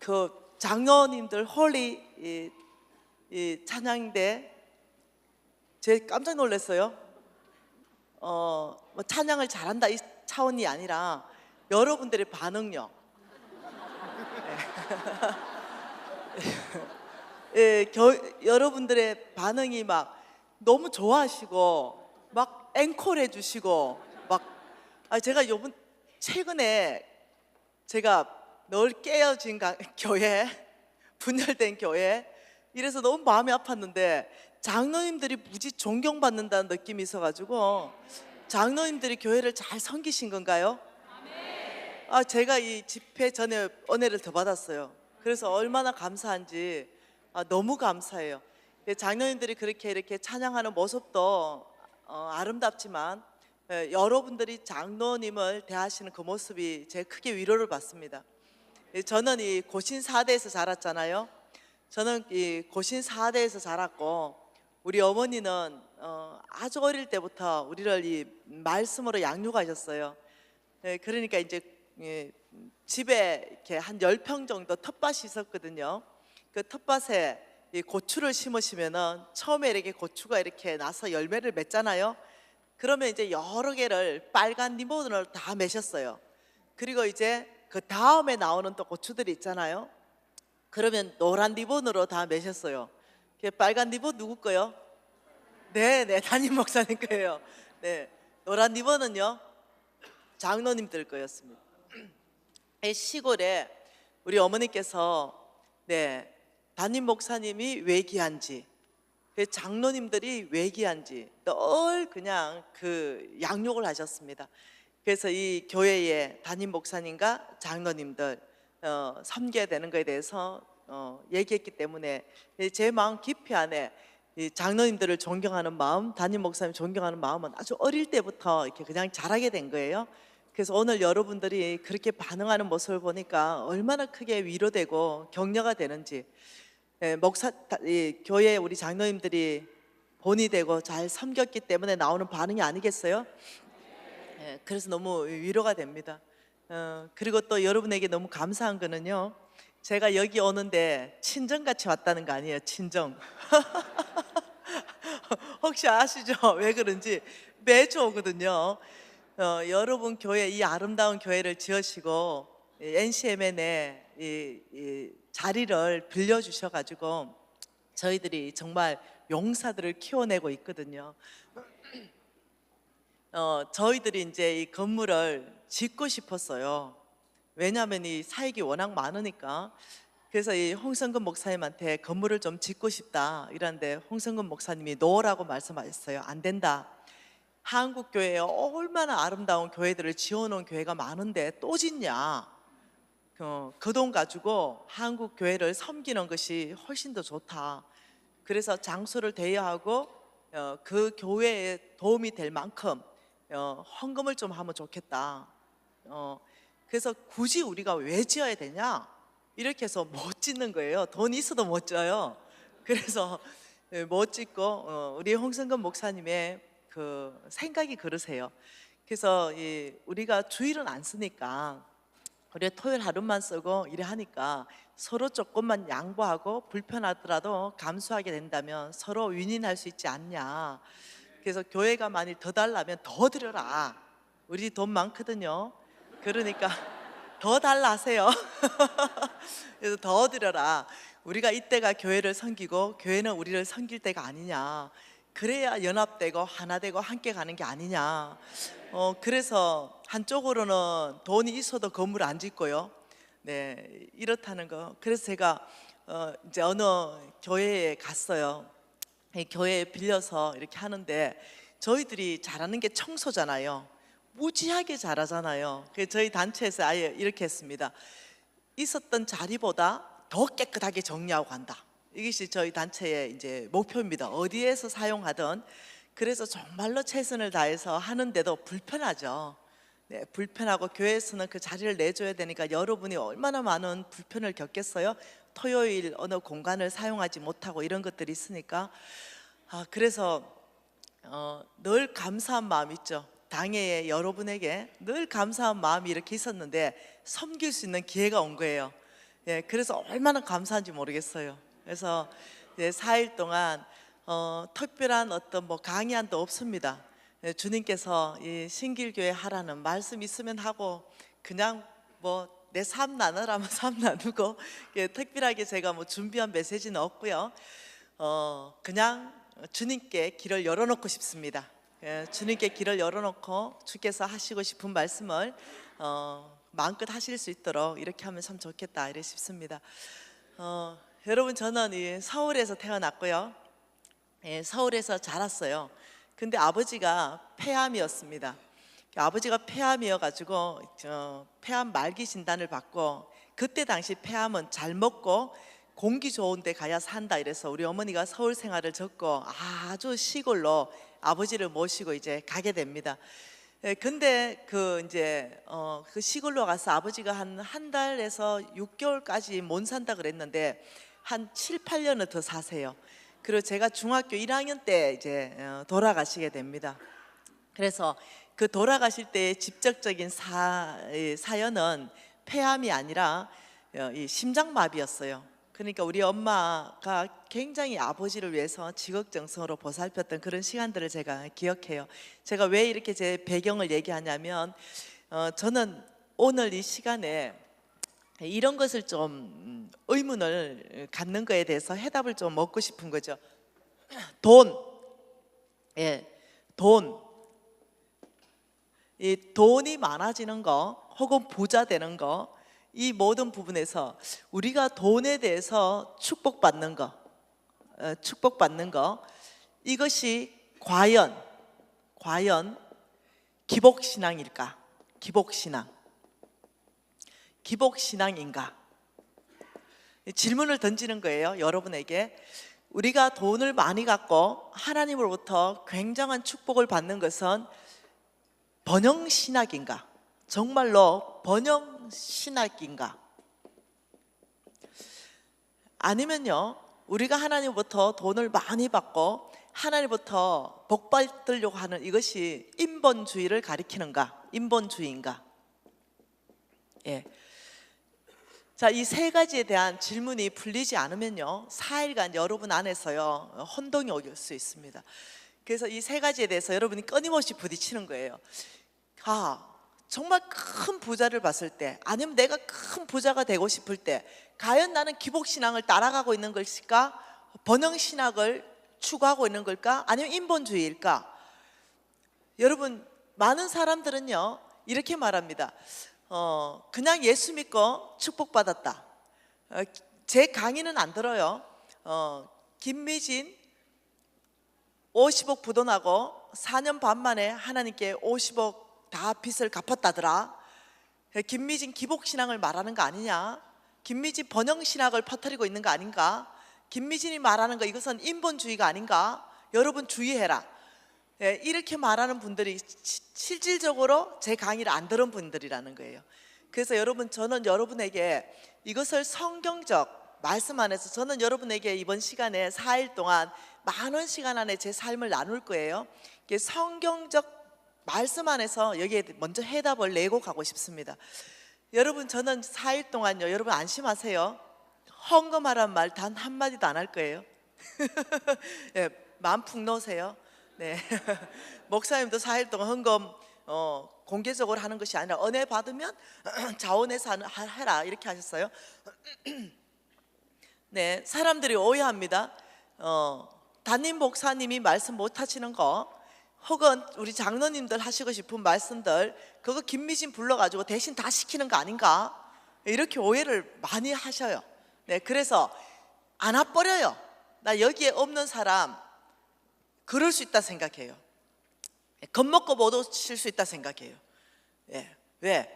그 장로님들 홀리 이 찬양인데 제 깜짝 놀랐어요. 뭐 찬양을 잘한다 이 차원이 아니라 여러분들의 반응요. 예, 여러분들의 반응이 막 너무 좋아하시고 막 앵콜해 주시고 막 제가 요번 최근에 제가 늘 깨어진 교회 분열된 교회 이래서 너무 마음이 아팠는데 장로님들이 무지 존경받는다는 느낌이 있어가지고 장로님들이 교회를 잘 섬기신 건가요? 제가 이 집회 전에 은혜를 더 받았어요. 그래서 얼마나 감사한지 너무 감사해요. 장로님들이 그렇게 이렇게 찬양하는 모습도 아름답지만 여러분들이 장로님을 대하시는 그 모습이 제가 크게 위로를 받습니다. 저는 이 고신 4대에서 자랐잖아요. 저는 이 고신 4대에서 자랐고 우리 어머니는 아주 어릴 때부터 우리를 이 말씀으로 양육하셨어요. 그러니까 이제 집에 이렇게 한 10평 정도 텃밭이 있었거든요. 그 텃밭에 이 고추를 심으시면은 처음에 이렇게 고추가 이렇게 나서 열매를 맺잖아요. 그러면 이제 여러 개를 빨간 리본으로 다 매셨어요. 그리고 이제 그 다음에 나오는 또 고추들이 있잖아요. 그러면 노란 리본으로 다 매셨어요. 그 빨간 리본 누구 거요? 네, 담임 목사님 거예요. 네, 노란 리본은요 장로님들 거였습니다. 시골에 우리 어머니께서 담임 목사님이 외기한지 장로님들이 외기한지 늘 그냥 그 양육을 하셨습니다. 그래서 이 교회의 담임 목사님과 장로님들 섬겨야 되는 것에 대해서 얘기했기 때문에 제 마음 깊이 안에 이 장로님들을 존경하는 마음, 담임 목사님 존경하는 마음은 아주 어릴 때부터 이렇게 그냥 자라게 된 거예요. 그래서 오늘 여러분들이 그렇게 반응하는 모습을 보니까 얼마나 크게 위로되고 격려가 되는지 교회 우리 장로님들이 본이 되고 잘 섬겼기 때문에 나오는 반응이 아니겠어요? 그래서 너무 위로가 됩니다. 그리고 또 여러분에게 너무 감사한 거는요, 제가 여기 오는데 친정같이 왔다는 거 아니에요. 친정. 혹시 아시죠? 왜 그런지 매주 오거든요. 여러분 교회 이 아름다운 교회를 지으시고 NCMN에 이 자리를 빌려주셔가지고 저희들이 정말 용사들을 키워내고 있거든요. 저희들이 이제 이 건물을 짓고 싶었어요. 왜냐하면 이 사역이 워낙 많으니까. 그래서 이 홍성근 목사님한테 건물을 좀 짓고 싶다 이러는데 홍성근 목사님이 노라고 말씀하셨어요. 안 된다. 한국 교회에 얼마나 아름다운 교회들을 지어놓은 교회가 많은데 또 짓냐. 그 돈 가지고 한국 교회를 섬기는 것이 훨씬 더 좋다. 그래서 장소를 대여하고 그 교회에 도움이 될 만큼 헌금을 좀 하면 좋겠다. 그래서 굳이 우리가 왜 지어야 되냐? 이렇게 해서 못 짓는 거예요. 돈이 있어도 못 져요. 그래서 못 짓고 우리 홍성근 목사님의 그 생각이 그러세요. 그래서 우리가 주일은 안 쓰니까 우리 토요일 하루만 쓰고 이래 하니까 서로 조금만 양보하고 불편하더라도 감수하게 된다면 서로 윈윈할 수 있지 않냐. 그래서 교회가 만일 더 달라면 더 드려라. 우리 돈 많거든요. 그러니까 더 달라 하세요. 그래서 더 드려라. 우리가 이때가 교회를 섬기고 교회는 우리를 섬길 때가 아니냐. 그래야 연합되고 하나 되고 함께 가는 게 아니냐. 그래서 한쪽으로는 돈이 있어도 건물 안 짓고요. 네, 이렇다는 거. 그래서 제가 이제 어느 교회에 갔어요. 이 교회에 빌려서 이렇게 하는데 저희들이 잘하는 게 청소잖아요. 무지하게 잘하잖아요. 그래서 저희 단체에서 아예 이렇게 했습니다. 있었던 자리보다 더 깨끗하게 정리하고 간다. 이것이 저희 단체의 이제 목표입니다. 어디에서 사용하든. 그래서 정말로 최선을 다해서 하는데도 불편하죠. 네, 불편하고 교회에서는 그 자리를 내줘야 되니까 여러분이 얼마나 많은 불편을 겪겠어요? 토요일 어느 공간을 사용하지 못하고 이런 것들이 있으니까. 그래서 늘 감사한 마음 있죠. 당회에 여러분에게 늘 감사한 마음이 이렇게 있었는데 섬길 수 있는 기회가 온 거예요. 예, 그래서 얼마나 감사한지 모르겠어요. 그래서 이제 4일 동안 특별한 어떤 뭐 강의안도 없습니다. 예, 주님께서 이 신길교회 하라는 말씀 있으면 하고 그냥 뭐 내 삶 나누라면 삶 나누고, 예, 특별하게 제가 뭐 준비한 메시지는 없고요. 그냥 주님께 길을 열어놓고 싶습니다. 예, 주님께 길을 열어놓고 주께서 하시고 싶은 말씀을 마음껏 하실 수 있도록 이렇게 하면 참 좋겠다 이래 싶습니다. 여러분, 저는 이 서울에서 태어났고요. 예, 서울에서 자랐어요. 근데 아버지가 폐암이었습니다. 아버지가 폐암이어가지고 폐암 말기 진단을 받고, 그때 당시 폐암은 잘 먹고 공기 좋은 데 가야 산다 이래서 우리 어머니가 서울 생활을 접고 아주 시골로 아버지를 모시고 이제 가게 됩니다. 예, 근데 그 이제 그 시골로 가서 아버지가 한 달에서 6개월까지 못 산다 그랬는데 한 7, 8년을 더 사세요. 그리고 제가 중학교 1학년 때 이제 돌아가시게 됩니다. 그래서 그 돌아가실 때의 직접적인 사연은 폐암이 아니라 이 심장마비였어요. 그러니까 우리 엄마가 굉장히 아버지를 위해서 지극정성으로 보살폈던 그런 시간들을 제가 기억해요. 제가 왜 이렇게 제 배경을 얘기하냐면 저는 오늘 이 시간에 이런 것을 좀 의문을 갖는 거에 대해서 해답을 좀 얻고 싶은 거죠. 돈, 예, 이 돈이 많아지는 거 혹은 부자 되는 거, 이 모든 부분에서 우리가 돈에 대해서 축복받는 거, 이것이 과연 기복신앙일까? 기복신앙인가? 질문을 던지는 거예요, 여러분에게. 우리가 돈을 많이 갖고 하나님으로부터 굉장한 축복을 받는 것은 번영신학인가? 정말로 번영신학인가? 아니면요, 우리가 하나님부터 돈을 많이 받고 하나님부터 복 받으려고 하는 이것이 인본주의를 가리키는가? 인본주의인가? 예. 자, 이 세 가지에 대한 질문이 풀리지 않으면요, 4일간 여러분 안에서요 혼동이 올 수 있습니다. 그래서 이 세 가지에 대해서 여러분이 끊임없이 부딪히는 거예요. 정말 큰 부자를 봤을 때, 아니면 내가 큰 부자가 되고 싶을 때, 과연 나는 기복신앙을 따라가고 있는 것일까? 번영신학을 추구하고 있는 걸까? 아니면 인본주의일까? 여러분, 많은 사람들은요 이렇게 말합니다. 그냥 예수 믿고 축복받았다. 제 강의는 안 들어요. 김미진 50억 부도나고 4년 반 만에 하나님께 50억 다 빚을 갚았다더라. 김미진 기복신앙을 말하는 거 아니냐? 김미진 번영신학을 퍼뜨리고 있는 거 아닌가? 김미진이 말하는 거 이것은 인본주의가 아닌가? 여러분 주의해라. 이렇게 말하는 분들이 실질적으로 제 강의를 안 들은 분들이라는 거예요. 그래서 여러분, 저는 여러분에게 이것을 성경적 말씀 안에서, 저는 여러분에게 이번 시간에 4일 동안 많은 시간 안에 제 삶을 나눌 거예요. 성경적 말씀 안에서 여기에 먼저 해답을 내고 가고 싶습니다. 여러분, 저는 4일 동안요, 여러분 안심하세요. 헌금하란 말 단 한마디도 안 할 거예요. 네, 마음 푹 놓으세요. 네. 목사님도 4일 동안 헌금 공개적으로 하는 것이 아니라 은혜 받으면 자원해서 해라 이렇게 하셨어요. 네, 사람들이 오해합니다. 담임 목사님이 말씀 못 하시는 거, 혹은 우리 장로님들 하시고 싶은 말씀들, 그거 김미진 불러가지고 대신 다 시키는 거 아닌가? 이렇게 오해를 많이 하셔요. 네, 그래서 안 와버려요. 나 여기에 없는 사람 그럴 수 있다 생각해요. 겁먹고 못 오실 수 있다 생각해요. 예. 왜?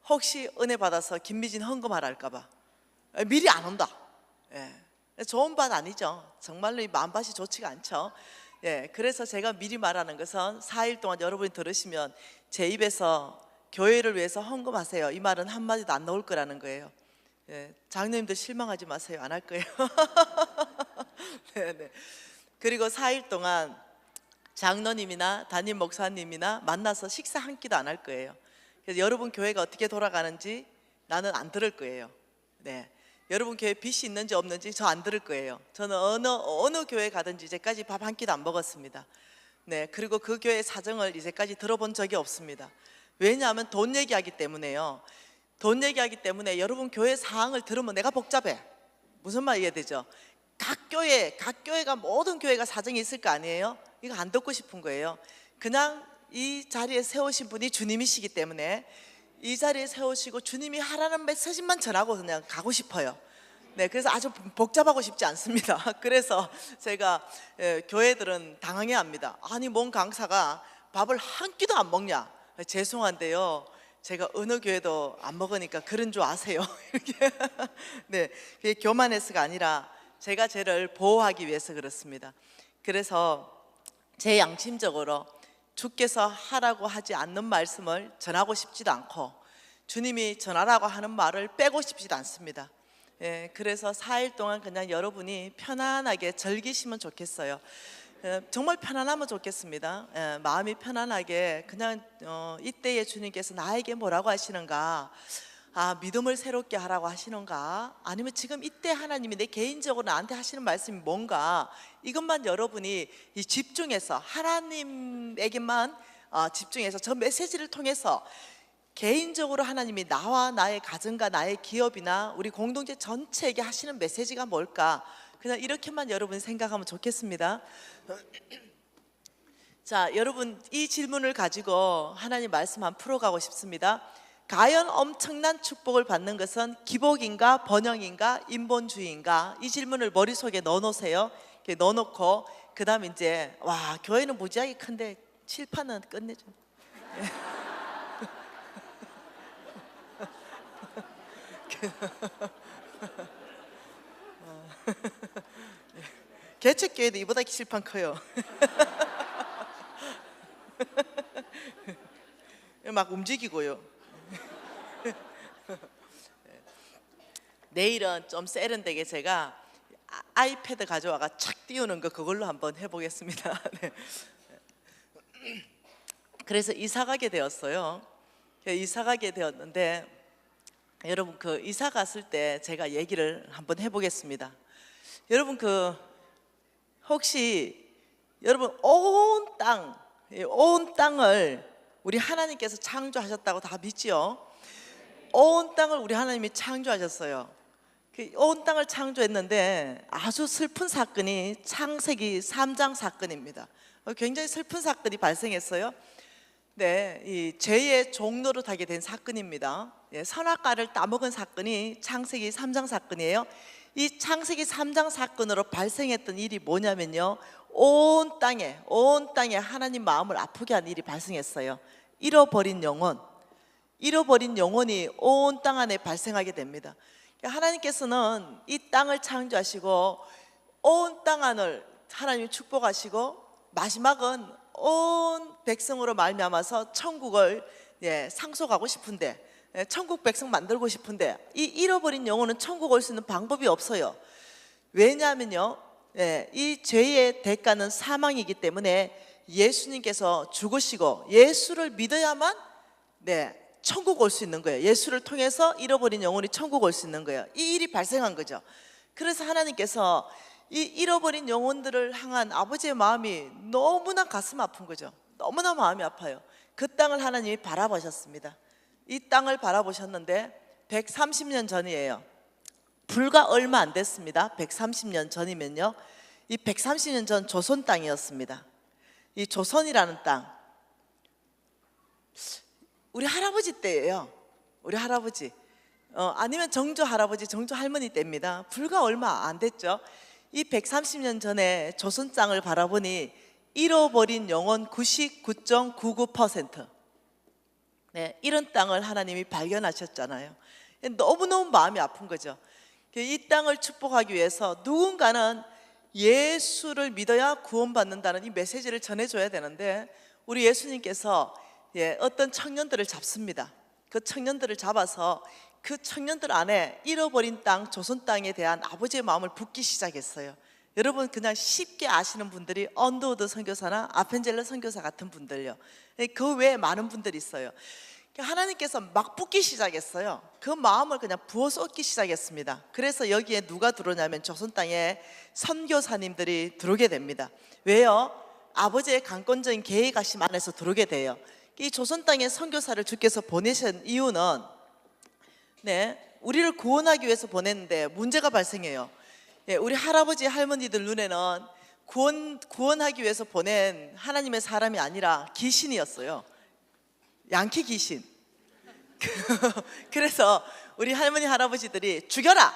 혹시 은혜 받아서 김미진 헌금하라 할까봐 미리 안 온다. 예. 좋은 밭 아니죠. 정말로 이 마음밭이 좋지가 않죠. 예. 그래서 제가 미리 말하는 것은 4일 동안 여러분이 들으시면 제 입에서 교회를 위해서 헌금하세요, 이 말은 한마디도 안 나올 거라는 거예요. 예. 장로님들 실망하지 마세요. 안 할 거예요. 네. 그리고 4일 동안 장로님이나 담임 목사님이나 만나서 식사 한 끼도 안 할 거예요. 그래서 여러분 교회가 어떻게 돌아가는지 나는 안 들을 거예요. 네. 여러분 교회 빚이 있는지 없는지 저 안 들을 거예요. 저는 어느 교회 가든지 이제까지 밥 한 끼도 안 먹었습니다. 네, 그리고 그 교회 사정을 이제까지 들어본 적이 없습니다. 왜냐하면 돈 얘기하기 때문에요. 돈 얘기하기 때문에 여러분 교회 사항을 들으면 내가 복잡해. 무슨 말 이해되죠? 각 교회가 모든 교회가 사정이 있을 거 아니에요? 이거 안 듣고 싶은 거예요. 그냥 이 자리에 세우신 분이 주님이시기 때문에 이 자리에 세우시고 주님이 하라는 메시지만 전하고 그냥 가고 싶어요. 네, 그래서 아주 복잡하고 싶지 않습니다. 그래서 제가 교회들은 당황해합니다. 아니 뭔 강사가 밥을 한 끼도 안 먹냐? 죄송한데요. 제가 어느 교회도 안 먹으니까 그런 줄 아세요. 이렇게. 네, 그게 교만해서가 아니라 제가 쟤를 보호하기 위해서 그렇습니다. 그래서 제 양심적으로 주께서 하라고 하지 않는 말씀을 전하고 싶지도 않고 주님이 전하라고 하는 말을 빼고 싶지도 않습니다. 예, 그래서 4일 동안 그냥 여러분이 편안하게 즐기시면 좋겠어요. 정말 편안하면 좋겠습니다. 마음이 편안하게 그냥 이때에 주님께서 나에게 뭐라고 하시는가, 믿음을 새롭게 하라고 하시는가, 아니면 지금 이때 하나님이 내 개인적으로 나한테 하시는 말씀이 뭔가, 이것만 여러분이 이 집중해서 하나님에게만 집중해서 저 메시지를 통해서 개인적으로 하나님이 나와 나의 가정과 나의 기업이나 우리 공동체 전체에게 하시는 메시지가 뭘까, 그냥 이렇게만 여러분이 생각하면 좋겠습니다. 자, 여러분 이 질문을 가지고 하나님 말씀 한번 풀어가고 싶습니다. 과연 엄청난 축복을 받는 것은 기복인가 번영인가 인본주의인가? 이 질문을 머릿속에 넣어놓으세요. 이렇게 넣어놓고 그 다음 이제 와, 교회는 무지하게 큰데 칠판은 끝내줘. 개척교회도 이보다 칠판 커요. 막 움직이고요. 내일은 좀 세련되게 제가 아이패드 가져와가 착 띄우는 거 그걸로 한번 해보겠습니다. 네. 그래서 이사 가게 되었어요. 이사 가게 되었는데 여러분 그 이사 갔을 때 제가 얘기를 한번 해보겠습니다. 여러분 그 혹시 여러분 온 땅을 우리 하나님께서 창조하셨다고 다 믿지요? 온 땅을 우리 하나님이 창조하셨어요. 그 온 땅을 창조했는데 아주 슬픈 사건이 창세기 3장 사건입니다. 굉장히 슬픈 사건이 발생했어요. 네, 이 죄의 종로로 타게 된 사건입니다. 선악과를 따먹은 사건이 창세기 3장 사건이에요. 이 창세기 3장 사건으로 발생했던 일이 뭐냐면요, 온 땅에 하나님 마음을 아프게 한 일이 발생했어요. 잃어버린 영혼이 온 땅 안에 발생하게 됩니다. 하나님께서는 이 땅을 창조하시고 온 땅 안을 하나님이 축복하시고 마지막은 온 백성으로 말미암아서 천국을 상속하고 싶은데, 천국 백성 만들고 싶은데 이 잃어버린 영혼은 천국 올 수 있는 방법이 없어요. 왜냐하면요, 이 죄의 대가는 사망이기 때문에 예수님께서 죽으시고 예수를 믿어야만 천국 올 수 있는 거예요. 예수를 통해서 잃어버린 영혼이 천국 올 수 있는 거예요. 이 일이 발생한 거죠. 그래서 하나님께서 이 잃어버린 영혼들을 향한 아버지의 마음이 너무나 가슴 아픈 거죠. 너무나 마음이 아파요. 그 땅을 하나님이 바라보셨습니다. 이 땅을 바라보셨는데 130년 전이에요. 불과 얼마 안 됐습니다. 130년 전이면요, 이 130년 전 조선 땅이었습니다. 이 조선이라는 땅, 우리 할아버지 때예요. 우리 할아버지, 아니면 정조 할아버지, 정조 할머니 때입니다. 불과 얼마 안 됐죠. 이 130년 전에 조선 땅을 바라보니 잃어버린 영혼 99.99%, 이런 땅을 하나님이 발견하셨잖아요. 너무너무 마음이 아픈 거죠. 이 땅을 축복하기 위해서 누군가는 예수를 믿어야 구원받는다는 이 메시지를 전해줘야 되는데, 우리 예수님께서 어떤 청년들을 잡습니다. 그 청년들을 잡아서 그 청년들 안에 잃어버린 땅, 조선 땅에 대한 아버지의 마음을 붓기 시작했어요. 여러분 그냥 쉽게 아시는 분들이 언더우드 선교사나 아펜젤러 선교사 같은 분들요. 그 외에 많은 분들이 있어요. 하나님께서 막 붓기 시작했어요. 그 마음을 그냥 부어 쏟기 시작했습니다. 그래서 여기에 누가 들어오냐면 조선 땅에 선교사님들이 들어오게 됩니다. 왜요? 아버지의 강권적인 계획하심 안에서 들어오게 돼요. 이 조선 땅에 선교사를 주께서 보내신 이유는 우리를 구원하기 위해서 보냈는데 문제가 발생해요. 우리 할아버지 할머니들 눈에는 구원하기 위해서 보낸 하나님의 사람이 아니라 귀신이었어요. 양키 귀신. 그래서 우리 할머니 할아버지들이 죽여라,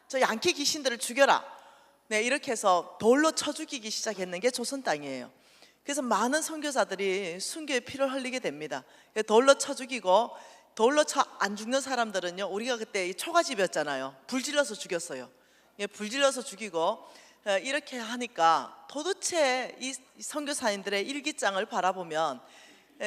저 양키 귀신들을 죽여라, 이렇게 해서 돌로 쳐 죽이기 시작했는 게 조선 땅이에요. 그래서 많은 선교사들이 순교의 피를 흘리게 됩니다. 돌로 쳐 죽이고, 돌로 쳐 안 죽는 사람들은요, 우리가 그때 초가집이었잖아요. 불 질러서 죽였어요. 불 질러서 죽이고, 이렇게 하니까 도대체 이 선교사님들의 일기장을 바라보면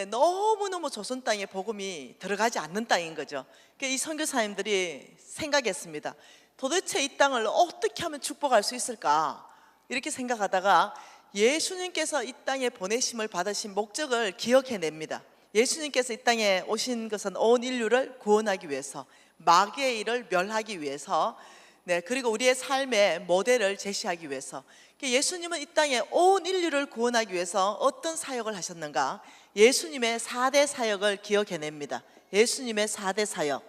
너무너무 조선 땅에 복음이 들어가지 않는 땅인 거죠. 이 선교사님들이 생각했습니다. 도대체 이 땅을 어떻게 하면 축복할 수 있을까? 이렇게 생각하다가 예수님께서 이 땅에 보내심을 받으신 목적을 기억해냅니다. 예수님께서 이 땅에 오신 것은 온 인류를 구원하기 위해서, 마귀의 일을 멸하기 위해서, 그리고 우리의 삶의 모델을 제시하기 위해서. 예수님은 이 땅에 온 인류를 구원하기 위해서 어떤 사역을 하셨는가? 예수님의 4대 사역을 기억해냅니다. 예수님의 4대 사역.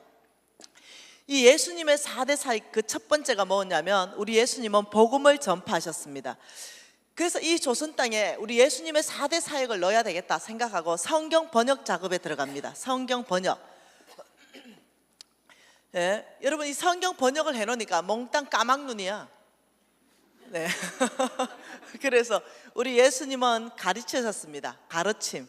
이 예수님의 4대 사역, 그 첫 번째가 뭐냐면 우리 예수님은 복음을 전파하셨습니다. 그래서 이 조선 땅에 우리 예수님의 4대 사역을 넣어야 되겠다 생각하고 성경 번역 작업에 들어갑니다. 성경 번역. 여러분, 이 성경 번역을 해놓으니까 몽땅 까막눈이야. 그래서 우리 예수님은 가르치셨습니다. 가르침.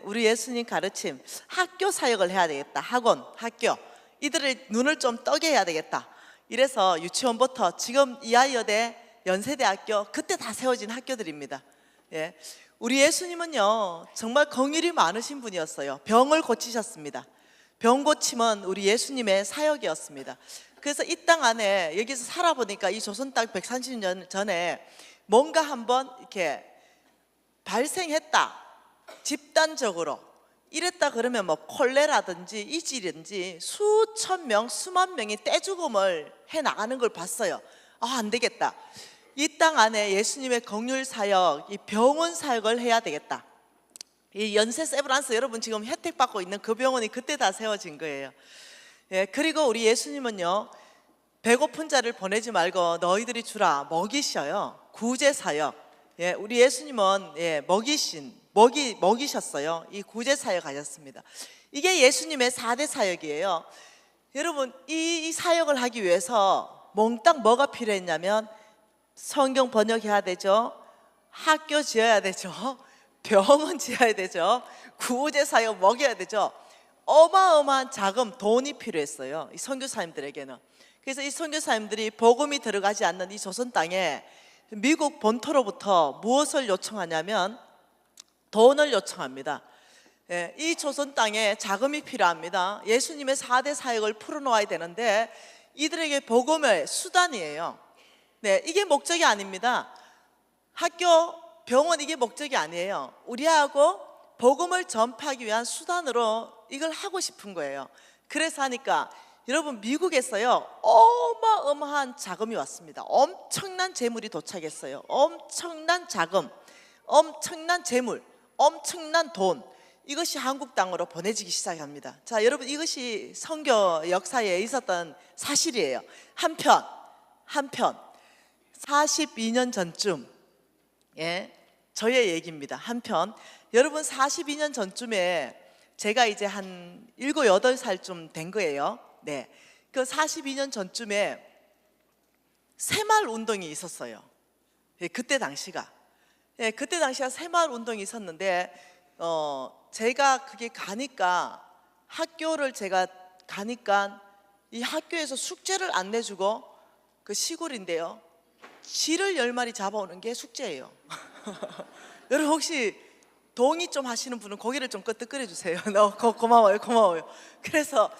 우리 예수님 가르침. 학교 사역을 해야 되겠다. 학원, 학교. 이들의 눈을 좀 떠게 해야 되겠다. 이래서 유치원부터 지금 이하여대, 연세대학교, 그때 다 세워진 학교들입니다. 우리 예수님은요, 정말 긍휼이 많으신 분이었어요. 병을 고치셨습니다. 병 고침은 우리 예수님의 사역이었습니다. 그래서 이 땅 안에 여기서 살아보니까 이 조선 땅 130년 전에 뭔가 한번 이렇게 발생했다, 집단적으로 이랬다 그러면 뭐 콜레라든지 이질인지 수천 명, 수만 명이 떼죽음을 해 나가는 걸 봤어요. 안 되겠다. 이 땅 안에 예수님의 긍휼 사역, 이 병원 사역을 해야 되겠다. 이 연세 세브란스, 여러분 지금 혜택 받고 있는 그 병원이 그때 다 세워진 거예요. 그리고 우리 예수님은요, 배고픈 자를 보내지 말고 너희들이 주라, 먹이셔요. 구제 사역. 우리 예수님은 먹이셨어요. 이 구제 사역 하셨습니다. 이게 예수님의 4대 사역이에요. 여러분, 이 사역을 하기 위해서 몽땅 뭐가 필요했냐면 성경 번역해야 되죠. 학교 지어야 되죠. 병원 지어야 되죠. 구제 사역 먹여야 되죠. 어마어마한 자금, 돈이 필요했어요. 이 선교사님들에게는. 그래서 이 선교사님들이 복음이 들어가지 않는 이 조선 땅에 미국 본토로부터 무엇을 요청하냐면 돈을 요청합니다. 이 조선 땅에 자금이 필요합니다. 예수님의 4대 사역을 풀어놓아야 되는데 이들에게 복음의 수단이에요. 이게 목적이 아닙니다. 학교, 병원, 이게 목적이 아니에요. 우리하고 복음을 전파하기 위한 수단으로 이걸 하고 싶은 거예요. 그래서 하니까 여러분, 미국에서요 어마어마한 자금이 왔습니다. 엄청난 재물이 도착했어요. 엄청난 자금, 엄청난 재물, 엄청난 돈, 이것이 한국 땅으로 보내지기 시작합니다. 자, 여러분, 이것이 선교 역사에 있었던 사실이에요. 한편 42년 전쯤, 저의 얘기입니다. 한편 여러분, 42년 전쯤에 제가 이제 한 7, 8살쯤 된 거예요. 그 42년 전쯤에 새마을 운동이 있었어요. 그때 당시가 새마을 운동이 있었는데 제가 그게 가니까, 학교를 제가 가니까 이 학교에서 숙제를 안 내주고, 그 시골인데요, 쥐를 10마리 잡아오는 게 숙제예요. 여러분, 혹시 동의 좀 하시는 분은 고개를 좀 끄덕거려 주세요. 고마워요. 그래서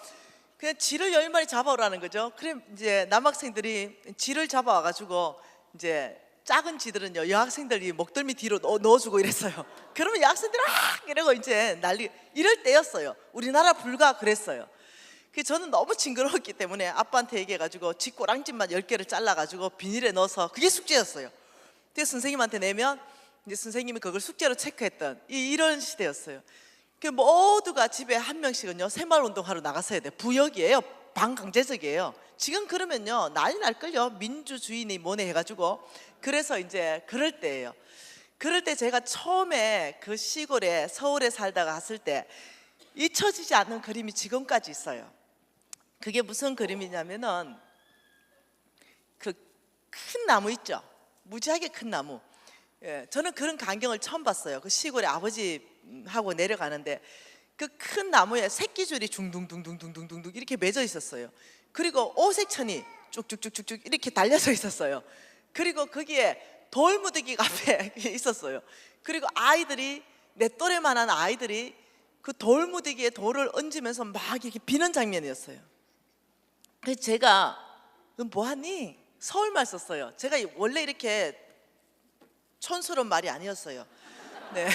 그냥 쥐를 10마리 잡아오라는 거죠. 그럼 이제 남학생들이 쥐를 잡아와가지고 이제 작은 지들은요 여학생들이 목덜미 뒤로 넣어주고 이랬어요. 그러면 여학생들이 이러고 이제 난리 이럴 때였어요. 우리나라 불과 그랬어요. 저는 너무 징그러웠기 때문에 아빠한테 얘기해가지고 쥐꼬랑집만 10개를 잘라가지고 비닐에 넣어서 그게 숙제였어요. 그래서 선생님한테 내면 이제 선생님이 그걸 숙제로 체크했던 이런 시대였어요. 모두가 집에 한 명씩은요 새마을운동하러 나갔어야 돼요. 부역이에요. 반강제적이에요. 지금 그러면요 난리 날걸요. 민주주의니 뭐네 해가지고. 그래서 이제 그럴 때예요. 그럴 때 제가 처음에 그 시골에 서울에 살다가 갔을 때 잊혀지지 않는 그림이 지금까지 있어요. 그게 무슨 그림이냐면은 그 큰 나무 있죠. 무지하게 큰 나무. 예, 저는 그런 광경을 처음 봤어요. 그 시골에 아버지하고 내려가는데 그 큰 나무에 새끼줄이 둥둥둥둥둥둥둥 이렇게 맺어 있었어요. 그리고 오색천이 쭉쭉쭉쭉쭉 이렇게 달려서 있었어요. 그리고 거기에 돌무더기가 앞에 있었어요. 그리고 아이들이 내 또래만한 아이들이 그 돌무더기에 돌을 얹으면서 막 이렇게 비는 장면이었어요. 그래서 제가 너 뭐하니? 서울말 썼어요. 제가 원래 이렇게 촌스러운 말이 아니었어요. 네.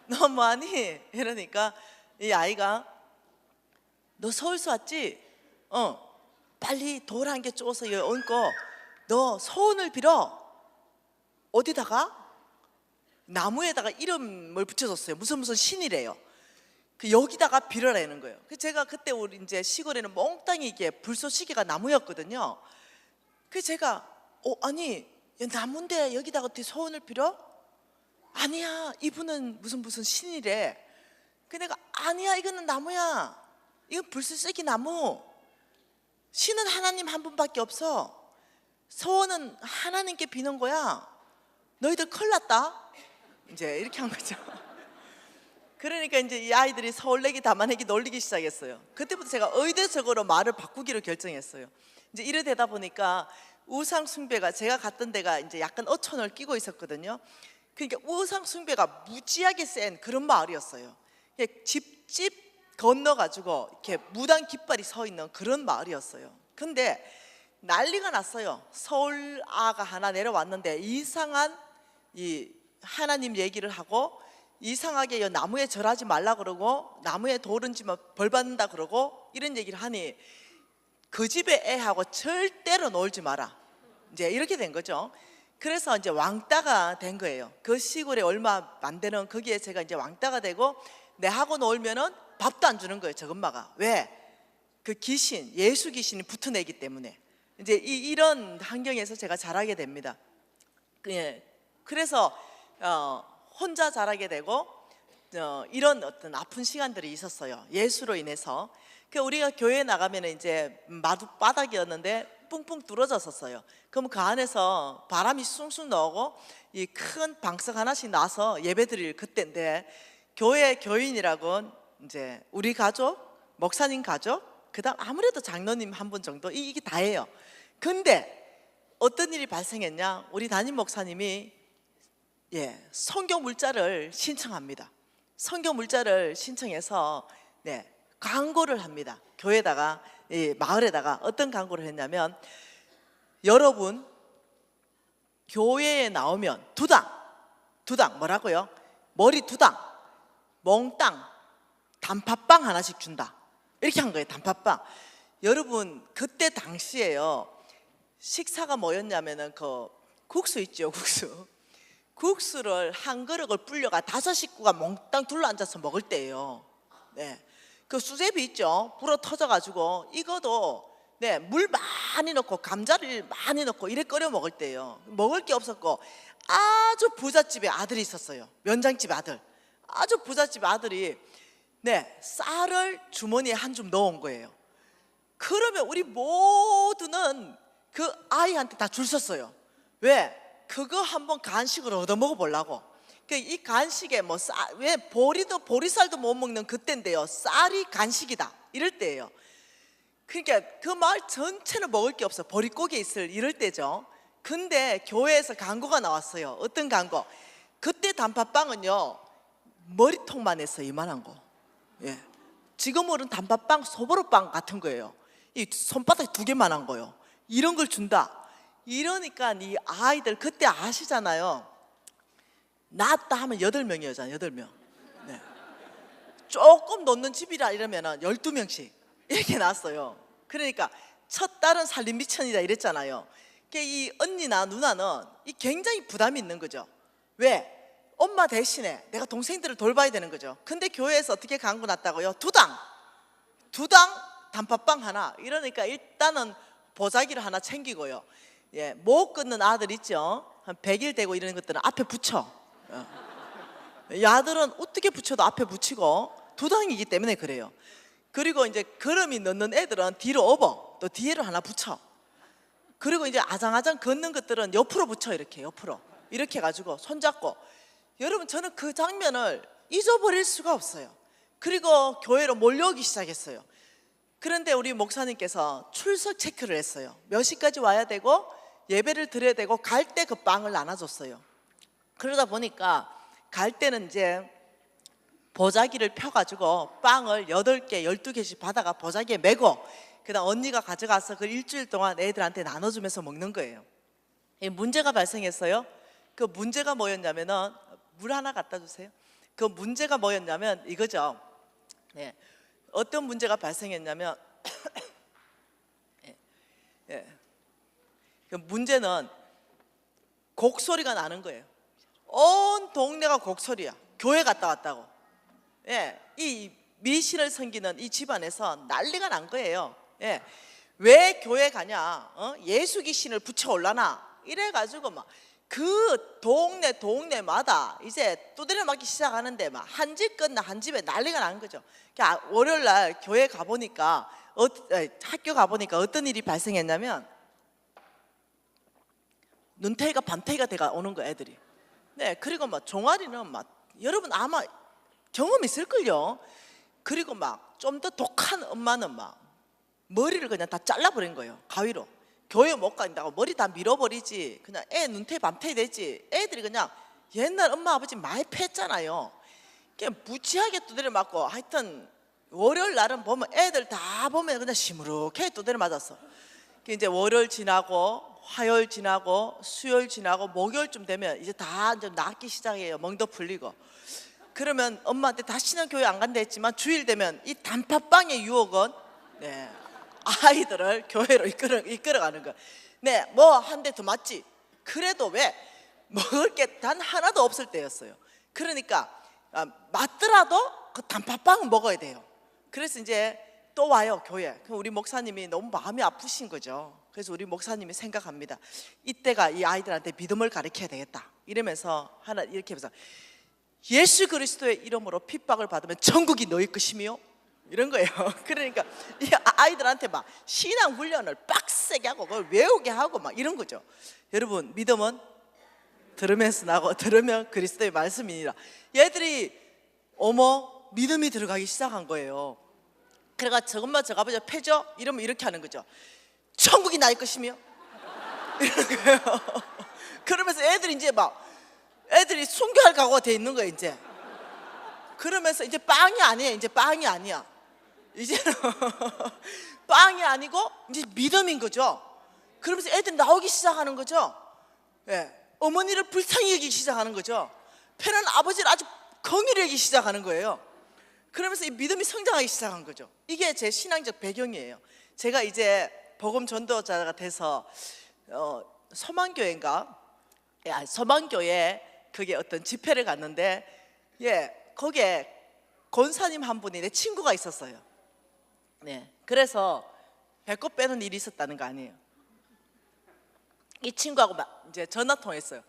너 뭐하니? 이러니까 이 아이가 너 서울서 왔지? 빨리 돌 한 개 쪼서 여기 얹고 너 소원을 빌어. 어디다가? 나무에다가 이름을 붙여줬어요. 무슨 신이래요. 여기다가 빌어라는 거예요. 제가 그때 우리 이제 시골에는 몽땅이 이게 불쏘시개가 나무였거든요. 그래서 제가 아니 나무인데 여기다가 어떻게 소원을 빌어? 아니야 이분은 무슨 신이래. 내가 아니야 이거는 나무야. 이건 불쏘시개 나무. 신은 하나님 한 분밖에 없어. 소원은 하나님께 비는 거야. 너희들 큰일 났다. 이제 이렇게 한 거죠. 그러니까 이제 이 아이들이 서울내기 담아내기 놀리기 시작했어요. 그때부터 제가 의대적으로 말을 바꾸기로 결정했어요. 이제 이래 되다 보니까 우상 숭배가 제가 갔던 데가 이제 약간 어촌을 끼고 있었거든요. 그러니까 우상 숭배가 무지하게 센 그런 마을이었어요. 집집 건너가지고 이렇게 무당 깃발이 서 있는 그런 마을이었어요. 근데 난리가 났어요. 서울 아가 하나 내려왔는데 이상한 이 하나님 얘기를 하고 이상하게 나무에 절하지 말라 그러고 나무에 돌 얹으면 벌 받는다 그러고 이런 얘기를 하니 그 집의 애하고 절대로 놀지 마라. 이제 이렇게 된 거죠. 그래서 이제 왕따가 된 거예요. 그 시골에 얼마 안 되는 거기에 제가 이제 왕따가 되고 내하고 놀면은 밥도 안 주는 거예요. 저 엄마가. 왜? 그 귀신, 예수 귀신이 붙어내기 때문에. 이제 이런 환경에서 제가 자라게 됩니다. 그래서 혼자 자라게 되고 이런 어떤 아픈 시간들이 있었어요. 예수로 인해서. 우리가 교회에 나가면 이제 마룻바닥이었는데 뿡뿡 뚫어졌었어요. 그럼 그 안에서 바람이 숭숭 나오고 이 큰 방석 하나씩 나서 예배드릴 그때인데 교회 교인이라고 이제 우리 가족, 목사님 가족, 그다음 아무래도 장로님 한 분 정도 이게 다예요. 근데 어떤 일이 발생했냐? 우리 담임 목사님이 성경 물자를 신청합니다. 성경 물자를 신청해서 광고를 합니다. 교회에다가 마을에다가 어떤 광고를 했냐면 여러분 교회에 나오면 두당 뭐라고요? 머리 두당, 몽땅, 단팥빵 하나씩 준다. 이렇게 한 거예요. 단팥빵. 여러분 그때 당시에요 식사가 뭐였냐면은 그 국수 있죠. 국수를 한 그릇을 불려가 5식구가 몽땅 둘러앉아서 먹을 때예요. 그 수제비 있죠. 불어 터져가지고 이거도 물 많이 넣고 감자를 많이 넣고 이래 끓여 먹을 때예요. 먹을 게 없었고 아주 부잣집에 아들이 있었어요. 면장집 아들. 아주 부잣집 아들이 쌀을 주머니에 한 줌 넣은 거예요. 그러면 우리 모두는 그 아이한테 다 줄 섰어요. 왜? 그거 한번 간식을 얻어 먹어 보려고. 이 간식에 왜 보리쌀도 못 먹는 그때인데요. 쌀이 간식이다. 이럴 때예요. 그러니까 그 마을 전체는 먹을 게 없어. 보릿고개 있을 이럴 때죠. 근데 교회에서 광고가 나왔어요. 어떤 광고? 그때 단팥빵은요 머리통만 했어요. 이만한 거. 지금은 단팥빵 소보로빵 같은 거예요. 이 손바닥 2개만 한 거요. 이런 걸 준다. 이러니까 이 아이들 그때 아시잖아요. 낳았다 하면 8명이었잖아요. 8명. 네. 조금 놓는 집이라 이러면은 12명씩 이렇게 낳았어요. 그러니까 첫 딸은 살림 미천이다 이랬잖아요. 이 언니나 누나는 이 굉장히 부담이 있는 거죠. 왜? 엄마 대신에 내가 동생들을 돌봐야 되는 거죠. 근데 교회에서 어떻게 광고 났다고요? 두당 단팥빵 하나. 이러니까 일단은 보자기를 하나 챙기고요. 예, 못 끊는 아들 있죠. 한 100일 되고 이런 것들은 앞에 붙여. 야들은 어떻게 붙여도 앞에 붙이고 두당이기 때문에 그래요. 그리고 이제 걸음이 넣는 애들은 뒤로 업어. 또 뒤에를 하나 붙여. 그리고 이제 아장아장 걷는 것들은 옆으로 붙여. 이렇게 옆으로 이렇게 해가지고 손잡고. 여러분 저는 그 장면을 잊어버릴 수가 없어요. 그리고 교회로 몰려오기 시작했어요. 그런데 우리 목사님께서 출석 체크를 했어요. 몇 시까지 와야 되고 예배를 드려야 되고 갈 때 그 빵을 나눠줬어요. 그러다 보니까 갈 때는 이제 보자기를 펴가지고 빵을 8개, 12개씩 받아가 보자기에 메고 그다음 언니가 가져가서 그 일주일 동안 애들한테 나눠주면서 먹는 거예요. 문제가 발생했어요. 그 문제가 뭐였냐면은 물 하나 갖다 주세요. 그 문제가 뭐였냐면 이거죠. 네. 어떤 문제가 발생했냐면 그 문제는 곡소리가 나는 거예요. 온 동네가 곡소리야. 교회 갔다 왔다고. 예, 이 미신을 섬기는 이 집안에서 난리가 난 거예요. 예, 왜 교회 가냐? 예수 귀신을 붙여 올라나? 이래가지고 막 그 동네마다 이제 두드려 맞기 시작하는데 막 한 집 끝나 한 집에 난리가 난 거죠. 월요일 날 교회 가보니까 학교 가보니까 어떤 일이 발생했냐면 눈태희가 밤태희가 돼가 오는 거 애들이. 네, 그리고 막 종아리는 막 여러분 아마 경험 있을걸요. 그리고 막 좀 더 독한 엄마는 막 머리를 그냥 다 잘라버린 거예요. 가위로. 교회 못 간다고 머리 다 밀어버리지. 그냥 애 눈태 밤태 되지. 애들이 그냥 옛날 엄마 아버지 많이 패했잖아요. 그냥 무지하게 두드려 맞고 하여튼 월요일 날은 보면 애들 다 보면 그냥 시무룩해 두드려 맞았어. 이제 월요일 지나고 화요일 지나고 수요일 지나고 목요일쯤 되면 이제 다 이제 낫기 시작해요. 멍도 풀리고. 그러면 엄마한테 다시는 교회 안 간다 했지만 주일 되면 이 단팥빵의 유혹은 네, 아이들을 교회로 이끌어가는 거야. 네, 뭐 한 대 더 맞지. 그래도 왜 먹을 게 단 하나도 없을 때였어요. 그러니까 맞더라도 그 단팥빵은 먹어야 돼요. 그래서 이제 또 와요 교회. 우리 목사님이 너무 마음이 아프신 거죠. 그래서 우리 목사님이 생각합니다. 이때가 이 아이들한테 믿음을 가르쳐야 되겠다. 이러면서 하나 이렇게 해서 예수 그리스도의 이름으로 핍박을 받으면 천국이 너희 것이며 이런 거예요. 그러니까 이 아이들한테 막 신앙 훈련을 빡세게 하고 그걸 외우게 하고 막 이런 거죠. 여러분 믿음은 들으면서 나고 들으면 그리스도의 말씀이니라. 얘들이 어머 믿음이 들어가기 시작한 거예요. 그래가 저것만 저거 아버지 패죠? 이러면 이렇게 하는 거죠. 천국이 나의 것이며 이러는 거예요. 그러면서 애들이 이제 막 애들이 순교할 각오가 돼 있는 거예요 이제. 그러면서 이제 빵이 아니에요. 이제 빵이 아니야. 이제는 빵이 아니고 이제 믿음인 거죠. 그러면서 애들이 나오기 시작하는 거죠. 예. 어머니를 불쌍히 여기기 시작하는 거죠. 패는 아버지를 아주 긍휼히 여기기 시작하는 거예요. 그러면서 이 믿음이 성장하기 시작한 거죠. 이게 제 신앙적 배경이에요. 제가 이제 복음 전도자가 돼서 소망교회인가? 소망교회 그게 어떤 집회를 갔는데 거기에 권사님 한 분이 내 친구가 있었어요. 네, 그래서 배꼽 빼는 일이 있었다는 거 아니에요. 이 친구하고 막 이제 전화 통했어요.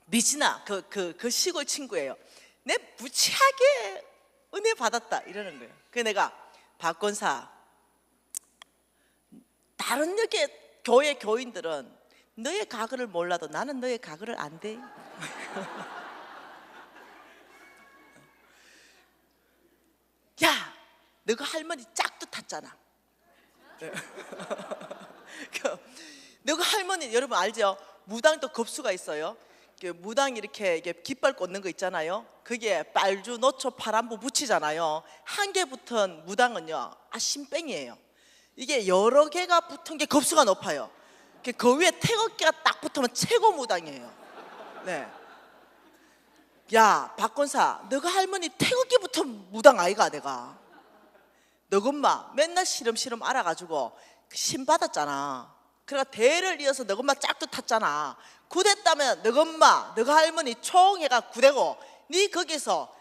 미진아, 그 시골 친구예요. 내 무지하게 은혜 받았다 이러는 거예요. 그래서 내가 박권사, 다른 교회 교인들은 너의 가글을 몰라도 나는 너의 가글을 안 돼. 야, 너가 할머니 짝도 탔잖아. 너가 할머니 여러분 알죠? 무당도 급수가 있어요. 무당 이렇게 깃발 꽂는 거 있잖아요. 그게 빨주, 노초, 파란부 붙이잖아요. 한 개 붙은 무당은요, 신뺑이에요. 이게 여러 개가 붙은 게 급수가 높아요. 그 위에 태극기가 딱 붙으면 최고 무당이에요. 네. 야, 박권사, 너가 할머니 태극기 붙은 무당 아이가 내가. 너가 엄마 맨날 시름시름 알아가지고 신 받았잖아. 그러니까 대를 이어서 너가 엄마 짝도 탔잖아. 구됐다면 너가 엄마, 너가 할머니 총회가 구대고 네 거기서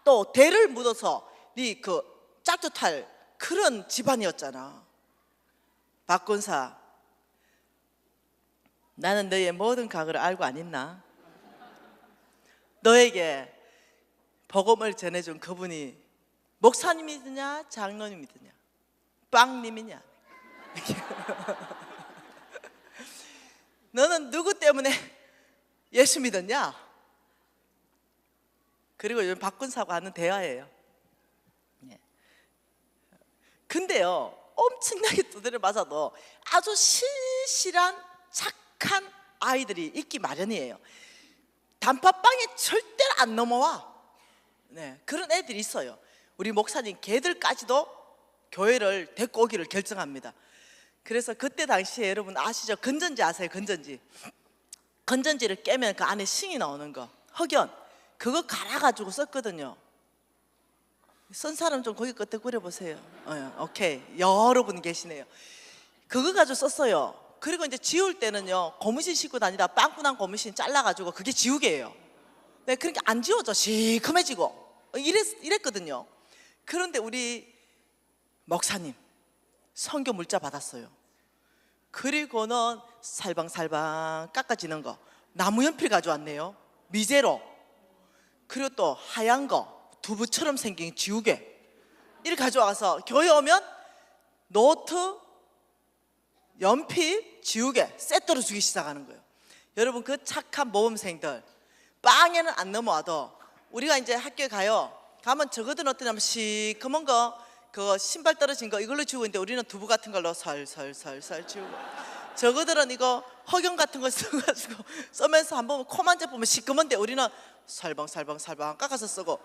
또 대를 묻어서 네 그 짝도 탈 그런 집안이었잖아. 박권사, 나는 너의 모든 과거를 알고 안 있나? 너에게 복음을 전해준 그분이 목사님이더냐 장로님이더냐 빵님이냐? 너는 누구 때문에 예수 믿었냐? 그리고 요즘 박군사하고 하는 대화예요. 근데요, 엄청나게 두드려 맞아도 아주 신실한 착한 아이들이 있기 마련이에요. 단팥빵에 절대로 안 넘어와. 네, 그런 애들이 있어요. 우리 목사님 걔들까지도 교회를 데리고 오기를 결정합니다. 그래서 그때 당시에 여러분 아시죠? 건전지 아세요? 건전지를 깨면 그 안에 싱이 나오는 거, 흑연, 그거 갈아가지고 썼거든요. 쓴 사람 좀 거기 끝에 그려보세요. 오케이, 여러분 계시네요. 그거 가지고 썼어요. 그리고 이제 지울 때는요, 고무신 신고 다니다 빵꾸난 고무신 잘라가지고 그게 지우개예요. 네, 그러니까 안 지워져. 시커매지고 이랬거든요. 그런데 우리 목사님 선교 물자 받았어요. 그리고는 살방살방 깎아지는 거 나무 연필 가져왔네요. 미제로. 그리고 또 하얀 거 두부처럼 생긴 지우개 이렇게 가져와서 교회 오면 노트, 연필, 지우개 세트로 주기 시작하는 거예요. 여러분 그 착한 모범생들 빵에는 안 넘어와도 우리가 이제 학교에 가면 저거들은 어떠냐면 시커먼 거 그거 신발 떨어진 거 이걸로 지우고 있는데 우리는 두부 같은 걸로 설설설설 지우고 저거들은 이거 흑연 같은 거 써가지고 쓰면서 한번 코 만져보면 시커먼데 우리는 살방살방 깎아서 쓰고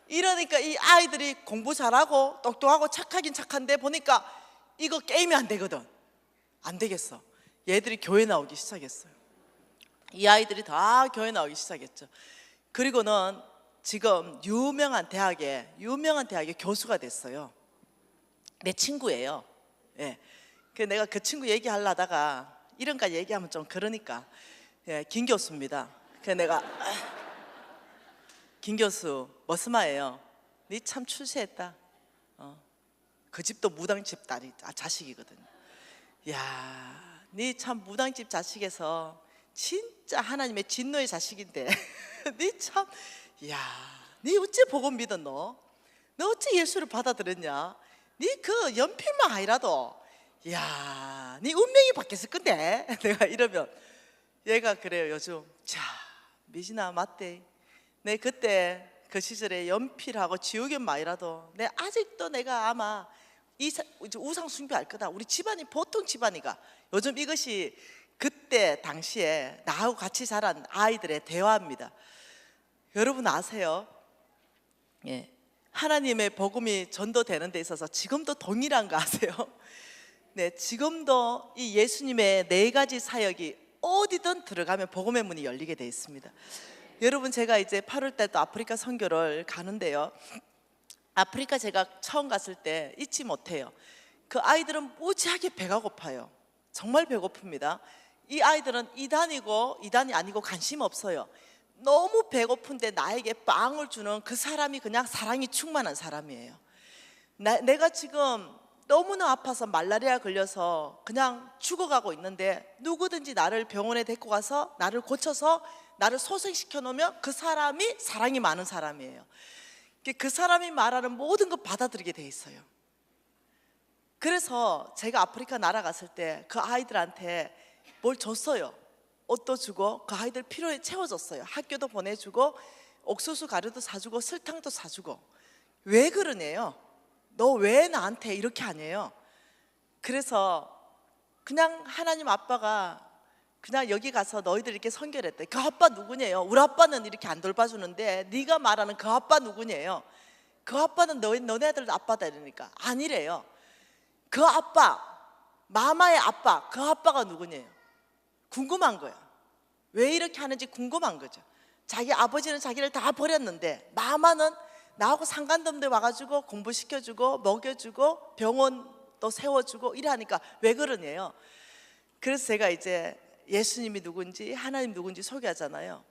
이러니까 이 아이들이 공부 잘하고 똑똑하고 착하긴 착한데 보니까 이거 게임이 안 되거든. 안 되겠어. 얘들이 교회 나오기 시작했어요. 이 아이들이 다 교회 나오기 시작했죠. 그리고는 지금 유명한 대학의 교수가 됐어요. 내 친구예요. 예. 그 내가 그 친구 얘기하려다가 이런까지 얘기하면 좀 그러니까 김 교수입니다. 그 내가 김 교수 머스마예요. 니 참 출세했다. 그 집도 무당집 딸이 자식이거든요. 야, 니 참 무당집 자식에서 진짜 하나님의 진노의 자식인데 니 참, 야, 니 어째 복음 믿었노? 너 어째 예수를 받아들였냐? 니 그 연필만 아니라도 야, 니 운명이 바뀌었을 건데 내가 이러면 얘가 그래요. 요즘 자, 미진아 맞대. 내 그때 그 시절에 연필하고 지우개만 아니라도 내 아직도 내가 아마 우상 숭배할 거다. 우리 집안이 보통 집안이가 요즘 이것이 그때 당시에 나하고 같이 자란 아이들의 대화입니다. 여러분 아세요? 예, 하나님의 복음이 전도되는 데 있어서 지금도 동일한 거 아세요? 네, 지금도 이 예수님의 4가지 사역이 어디든 들어가면 복음의 문이 열리게 돼 있습니다. 여러분 제가 이제 8월 달 또 아프리카 선교를 가는데요. 아프리카 제가 처음 갔을 때 잊지 못해요. 그 아이들은 무지하게 배가 고파요. 정말 배고픕니다. 이 아이들은 이단이고 이단이 아니고 관심 없어요. 너무 배고픈데 나에게 빵을 주는 그 사람이 그냥 사랑이 충만한 사람이에요. 내가 지금 너무나 아파서 말라리아 걸려서 그냥 죽어가고 있는데 누구든지 나를 병원에 데리고 가서 나를 고쳐서 나를 소생시켜 놓으면 그 사람이 사랑이 많은 사람이에요. 그 사람이 말하는 모든 걸 받아들이게 돼 있어요. 그래서 제가 아프리카 나라 갔을 때 그 아이들한테 뭘 줬어요. 옷도 주고 그 아이들 필요에 채워줬어요. 학교도 보내주고 옥수수 가루도 사주고 설탕도 사주고. 왜 그러네요? 너 왜 나한테 이렇게 하냐요? 그래서 그냥 하나님 아빠가 그냥 여기 가서 너희들 이렇게 선교를 했대. 그 아빠 누구냐요? 우리 아빠는 이렇게 안 돌봐주는데 네가 말하는 그 아빠 누구냐요? 그 아빠는 너네들 아빠다 이러니까 아니래요. 그 아빠, 마마의 아빠, 그 아빠가 누구냐요? 궁금한 거야. 왜 이렇게 하는지 궁금한 거죠. 자기 아버지는 자기를 다 버렸는데 마마는 나하고 상관도 없는데 와가지고 공부시켜주고 먹여주고 병원도 세워주고 이러니까 왜 그러냐요. 그래서 제가 이제 예수님이 누군지 하나님 누군지 소개하잖아요.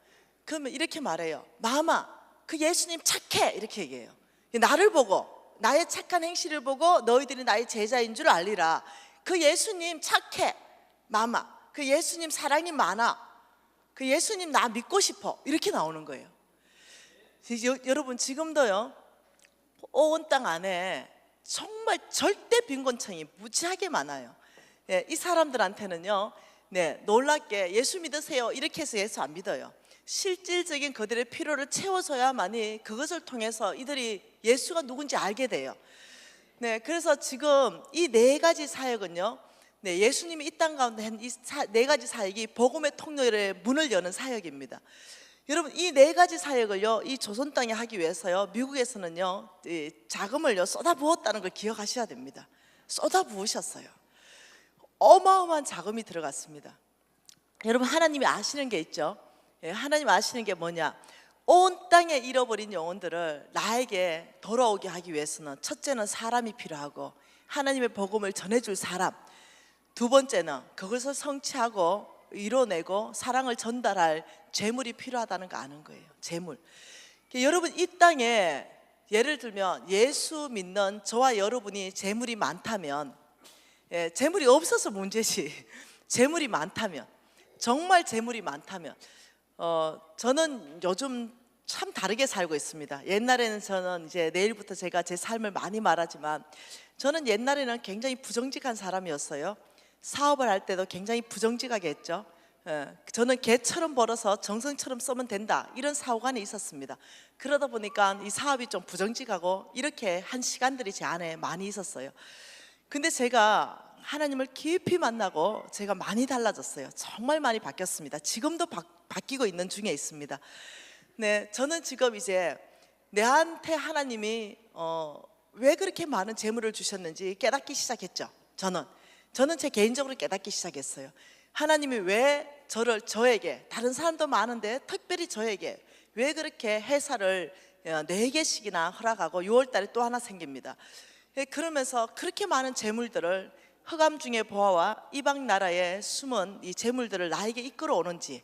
그러면 이렇게 말해요. 마마, 그 예수님 착해, 이렇게 얘기해요. 나를 보고, 나의 착한 행실을 보고 너희들이 나의 제자인 줄 알리라. 그 예수님 착해, 마마. 그 예수님 사랑이 많아. 그 예수님 나 믿고 싶어. 이렇게 나오는 거예요. 여러분 지금도요, 온 땅 안에 정말 절대 빈곤층이 무지하게 많아요. 이 사람들한테는요, 놀랍게 예수 믿으세요 이렇게 해서 예수 안 믿어요. 실질적인 그들의 필요를 채워줘야만이 그것을 통해서 이들이 예수가 누군지 알게 돼요. 그래서 지금 이 네 가지 사역은요, 예수님이 이 땅 가운데 한 이 네 가지 사역이 복음의 통로의 문을 여는 사역입니다. 여러분 이 네 가지 사역을요, 이 조선 땅에 하기 위해서요, 미국에서는요 자금을요 쏟아부었다는 걸 기억하셔야 됩니다. 쏟아부으셨어요. 어마어마한 자금이 들어갔습니다. 여러분 하나님이 아시는 게 있죠. 하나님 아시는 게 뭐냐, 온 땅에 잃어버린 영혼들을 나에게 돌아오게 하기 위해서는 첫째는 사람이 필요하고 하나님의 복음을 전해줄 사람, 두 번째는 그것을 성취하고 이뤄내고 사랑을 전달할 재물이 필요하다는 거 아는 거예요. 재물. 여러분 이 땅에 예를 들면 예수 믿는 저와 여러분이 재물이 많다면, 재물이 없어서 문제지 재물이 많다면, 정말 재물이 많다면, 저는 요즘 참 다르게 살고 있습니다. 옛날에는 저는 이제 내일부터 제가 제 삶을 많이 말하지만, 저는 옛날에는 굉장히 부정직한 사람이었어요. 사업을 할 때도 굉장히 부정직하게 했죠. 저는 개처럼 벌어서 정성처럼 쓰면 된다, 이런 사고관이 있었습니다. 그러다 보니까 이 사업이 좀 부정직하고 이렇게 한 시간들이 제 안에 많이 있었어요. 근데 제가 하나님을 깊이 만나고 제가 많이 달라졌어요. 정말 많이 바뀌었습니다. 지금도 바뀌고 있는 중에 있습니다. 저는 지금 이제 내한테 하나님이 왜 그렇게 많은 재물을 주셨는지 깨닫기 시작했죠. 저는 제 개인적으로 깨닫기 시작했어요. 하나님이 왜 저에게, 다른 사람도 많은데 특별히 저에게 왜 그렇게 회사를 4개씩이나 허락하고 6월 달에 또 하나 생깁니다. 그러면서 그렇게 많은 재물들을 흑암 중에 보아와 이방 나라에 숨은 이 재물들을 나에게 이끌어 오는지,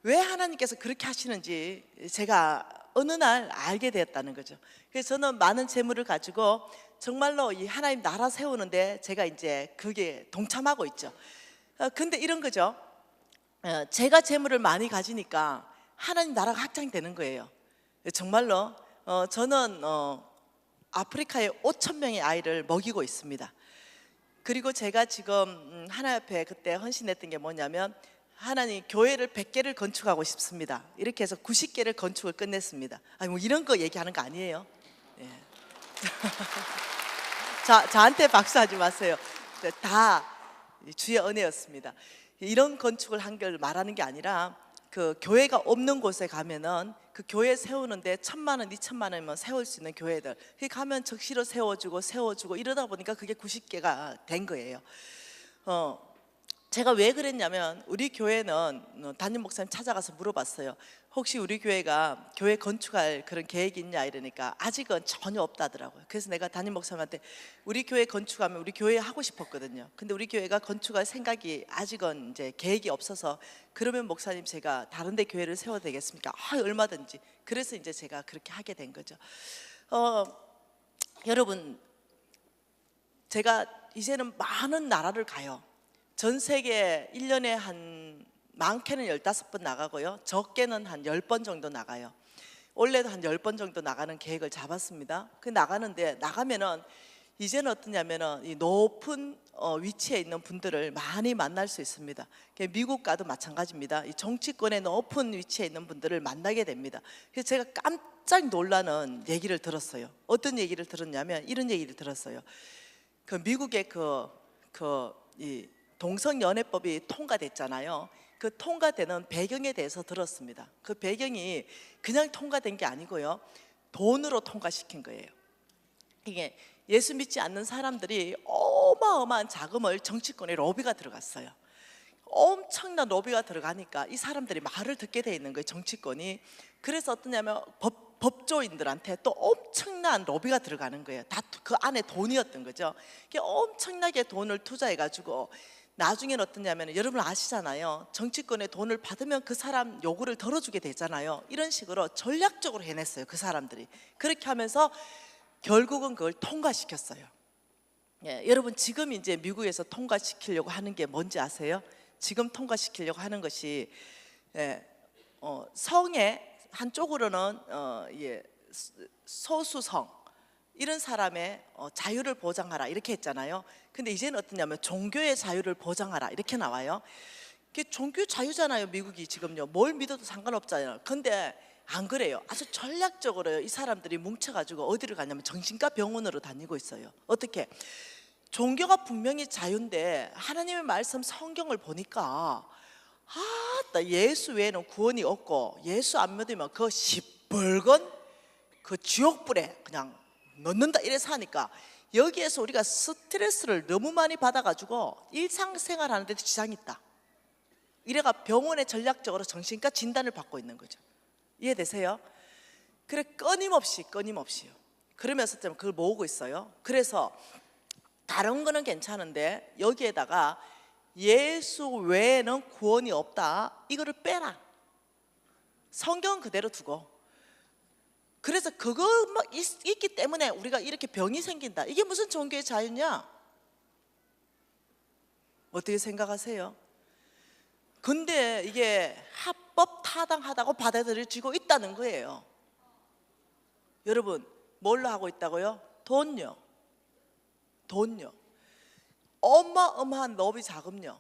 왜 하나님께서 그렇게 하시는지 제가 어느 날 알게 되었다는 거죠. 그래서 저는 많은 재물을 가지고 정말로 이 하나님 나라 세우는데 제가 이제 그게 동참하고 있죠. 근데 이런 거죠. 제가 재물을 많이 가지니까 하나님 나라가 확장되는 거예요. 정말로 저는 아프리카에 5천 명의 아이를 먹이고 있습니다. 그리고 제가 지금 하나님 앞에 그때 헌신했던 게 뭐냐면, 하나님 교회를 100개를 건축하고 싶습니다. 이렇게 해서 90개를 건축을 끝냈습니다. 아니 뭐 이런 거 얘기하는 거 아니에요. 저한테 박수하지 마세요. 다 주의 은혜였습니다. 이런 건축을 한 걸 말하는 게 아니라, 그 교회가 없는 곳에 가면은 그 교회 세우는데 1,000만 원, 2,000만 원이면 세울 수 있는 교회들, 그 가면 적시로 세워주고 이러다 보니까 그게 90개가 된 거예요. 제가 왜 그랬냐면, 우리 교회는 담임 목사님 찾아가서 물어봤어요. 혹시 우리 교회가 교회 건축할 그런 계획이 있냐 이러니까 아직은 전혀 없다더라고요. 그래서 내가 담임 목사님한테 우리 교회 건축하면 우리 교회 하고 싶었거든요. 근데 우리 교회가 건축할 생각이 아직은 이제 계획이 없어서, 그러면 목사님 제가 다른 데 교회를 세워도 되겠습니까? 얼마든지. 그래서 이제 제가 그렇게 하게 된 거죠. 여러분, 제가 이제는 많은 나라를 가요. 전 세계 1년에 한 많게는 15번 나가고요, 적게는 한 10번 정도 나가요. 원래도 한 10번 정도 나가는 계획을 잡았습니다. 그 나가면은 이제는 어떠냐면은 이 높은 위치에 있는 분들을 많이 만날 수 있습니다. 미국 가도 마찬가지입니다. 이 정치권의 높은 위치에 있는 분들을 만나게 됩니다. 그래서 제가 깜짝 놀라는 얘기를 들었어요. 어떤 얘기를 들었냐면 이런 얘기를 들었어요. 그 미국의 이 동성연애법이 통과됐잖아요. 그 통과되는 배경에 대해서 들었습니다. 그 배경이 그냥 통과된 게 아니고요, 돈으로 통과시킨 거예요. 이게 예수 믿지 않는 사람들이 어마어마한 자금을 정치권에 로비가 들어갔어요. 엄청난 로비가 들어가니까 이 사람들이 말을 듣게 돼 있는 거예요, 정치권이. 그래서 어떠냐면 법조인들한테 또 엄청난 로비가 들어가는 거예요. 다 그 안에 돈이었던 거죠. 엄청나게 돈을 투자해 가지고 나중에는 어떠냐면, 여러분 아시잖아요, 정치권에 돈을 받으면 그 사람 요구를 덜어주게 되잖아요. 이런 식으로 전략적으로 해냈어요, 그 사람들이. 그렇게 하면서 결국은 그걸 통과시켰어요. 예, 여러분 지금 이제 미국에서 통과시키려고 하는 게 뭔지 아세요? 지금 통과시키려고 하는 것이, 예, 성의 한쪽으로는 소수성 이런 사람의 자유를 보장하라 이렇게 했잖아요. 근데 이제는 어떠냐면 종교의 자유를 보장하라 이렇게 나와요. 그게 종교 자유잖아요, 미국이 지금요. 뭘 믿어도 상관없잖아요. 근데 안 그래요. 아주 전략적으로 이 사람들이 뭉쳐가지고 어디를 가냐면 정신과 병원으로 다니고 있어요. 어떻게? 종교가 분명히 자유인데 하나님의 말씀 성경을 보니까 예수 외에는 구원이 없고 예수 안 믿으면 그 시뻘건 그 지옥불에 그냥 넣는다 이래서 하니까, 여기에서 우리가 스트레스를 너무 많이 받아가지고 일상생활 하는데도 지장이 있다, 이래가 병원에 전략적으로 정신과 진단을 받고 있는 거죠. 이해되세요? 그래 끊임없이요. 그러면서 좀 그걸 모으고 있어요. 그래서 다른 거는 괜찮은데 여기에다가 예수 외에는 구원이 없다, 이거를 빼라. 성경은 그대로 두고. 그래서 그거 있기 때문에 우리가 이렇게 병이 생긴다. 이게 무슨 종교의 자유냐? 어떻게 생각하세요? 근데 이게 합법 타당하다고 받아들여지고 있다는 거예요. 여러분 뭘로 하고 있다고요? 돈요. 어마어마한 로비 자금요.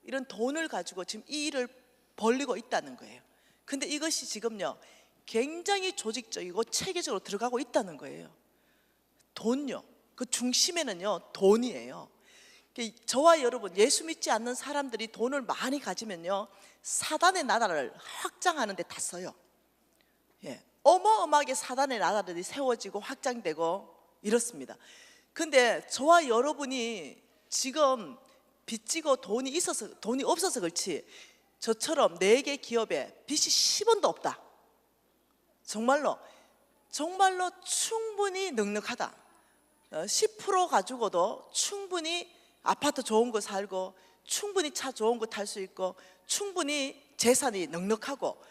이런 돈을 가지고 지금 이 일을 벌리고 있다는 거예요. 근데 이것이 지금요 굉장히 조직적이고 체계적으로 들어가고 있다는 거예요. 돈요. 그 중심에는요 돈이에요. 저와 여러분 예수 믿지 않는 사람들이 돈을 많이 가지면요 사단의 나라를 확장하는 데 다 써요. 예, 어마어마하게 사단의 나라들이 세워지고 확장되고 이렇습니다. 근데 저와 여러분이 지금 빚지고 돈이 없어서 그렇지, 저처럼 4개 기업에 빚이 10원도 없다, 정말로 충분히 넉넉하다. 10% 가지고도 충분히 아파트 좋은 거 살고, 충분히 차 좋은 거 탈 수 있고, 충분히 재산이 넉넉하고,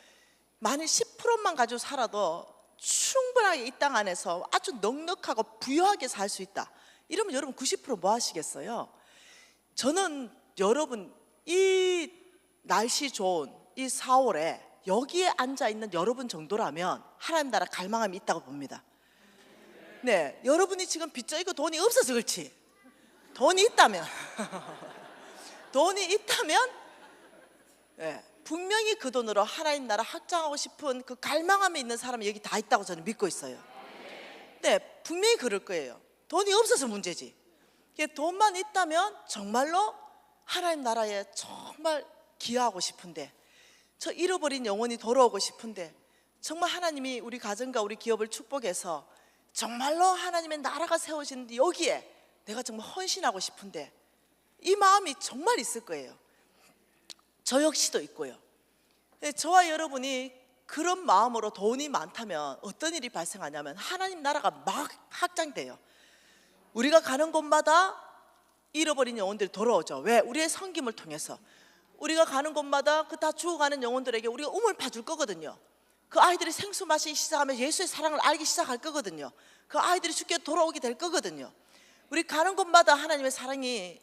만일 10%만 가지고 살아도 충분하게 이 땅 안에서 아주 넉넉하고 부유하게 살 수 있다. 이러면 여러분 90% 뭐 하시겠어요? 저는 여러분 이 날씨 좋은 이 4월에 여기에 앉아있는 여러분 정도라면 하나님 나라 갈망함이 있다고 봅니다. 네, 여러분이 지금 빚져있고 돈이 없어서 그렇지, 돈이 있다면 네, 분명히 그 돈으로 하나님 나라 확장하고 싶은 그 갈망함에 있는 사람이 여기 다 있다고 저는 믿고 있어요. 네, 분명히 그럴 거예요. 돈이 없어서 문제지. 돈만 있다면 정말로 하나님 나라에 정말 기여하고 싶은데, 저 잃어버린 영혼이 돌아오고 싶은데, 정말 하나님이 우리 가정과 우리 기업을 축복해서 정말로 하나님의 나라가 세워진 여기에 내가 정말 헌신하고 싶은데, 이 마음이 정말 있을 거예요. 저 역시도 있고요. 저와 여러분이 그런 마음으로 돈이 많다면 어떤 일이 발생하냐면 하나님 나라가 막 확장돼요. 우리가 가는 곳마다 잃어버린 영혼들이 돌아오죠. 왜? 우리의 섬김을 통해서. 우리가 가는 곳마다 그 다 죽어가는 영혼들에게 우리가 우물 파줄 거거든요. 그 아이들이 생수 마시기 시작하면 예수의 사랑을 알기 시작할 거거든요. 그 아이들이 주께 돌아오게 될 거거든요. 우리 가는 곳마다 하나님의 사랑이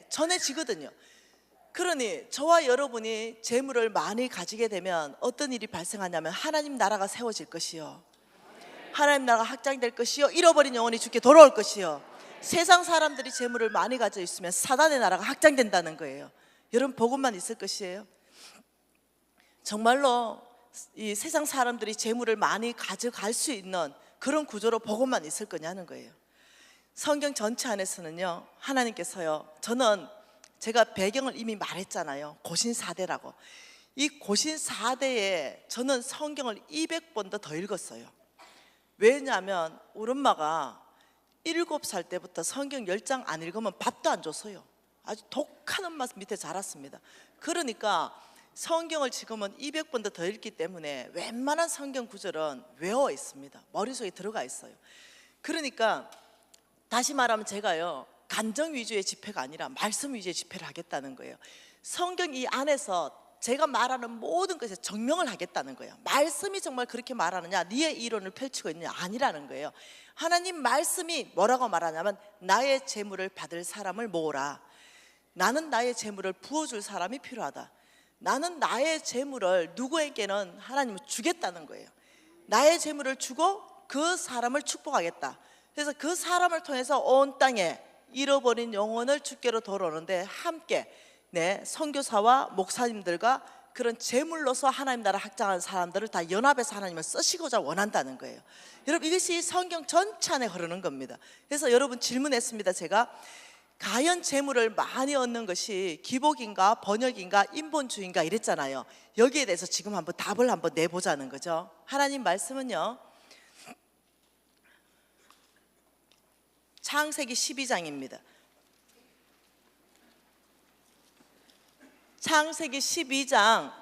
전해지거든요. 그러니 저와 여러분이 재물을 많이 가지게 되면 어떤 일이 발생하냐면 하나님 나라가 세워질 것이요, 하나님 나라가 확장될 것이요, 잃어버린 영혼이 주께 돌아올 것이요. 세상 사람들이 재물을 많이 가지고 있으면 사단의 나라가 확장된다는 거예요. 여러분 복음만 있을 것이에요. 정말로 이 세상 사람들이 재물을 많이 가져갈 수 있는 그런 구조로 복음만 있을 거냐는 거예요. 성경 전체 안에서는요 하나님께서요, 저는 제가 배경을 이미 말했잖아요. 고신사대라고. 이 고신사대에 저는 성경을 200번도 더 읽었어요. 왜냐하면 우리 엄마가 7살 때부터 성경 10장 안 읽으면 밥도 안 줬어요. 아주 독한 엄마 밑에 자랐습니다. 그러니까 성경을 지금은 200번도 더 읽기 때문에 웬만한 성경 구절은 외워 있습니다. 머릿속에 들어가 있어요. 그러니까 다시 말하면 제가요, 감정 위주의 집회가 아니라 말씀 위주의 집회를 하겠다는 거예요. 성경 이 안에서 제가 말하는 모든 것에 정명을 하겠다는 거예요. 말씀이 정말 그렇게 말하느냐, 네의 이론을 펼치고 있느냐, 아니라는 거예요. 하나님 말씀이 뭐라고 말하냐면 나의 재물을 받을 사람을 모으라. 나는 나의 재물을 부어줄 사람이 필요하다. 나는 나의 재물을 누구에게는 하나님은 주겠다는 거예요. 나의 재물을 주고 그 사람을 축복하겠다. 그래서 그 사람을 통해서 온 땅에 잃어버린 영혼을 주께로 돌아오는데 함께 선교사와 목사님들과 그런 재물로서 하나님 나라 확장하는 사람들을 다 연합해서 하나님을 쓰시고자 원한다는 거예요. 여러분, 이것이 성경 전체 안에 흐르는 겁니다. 그래서 여러분 질문했습니다. 제가 과연 재물을 많이 얻는 것이 기복인가 번역인가 인본주의인가 이랬잖아요. 여기에 대해서 지금 한번 답을 한번 내보자는 거죠. 하나님 말씀은요, 창세기 12장입니다. 창세기 12장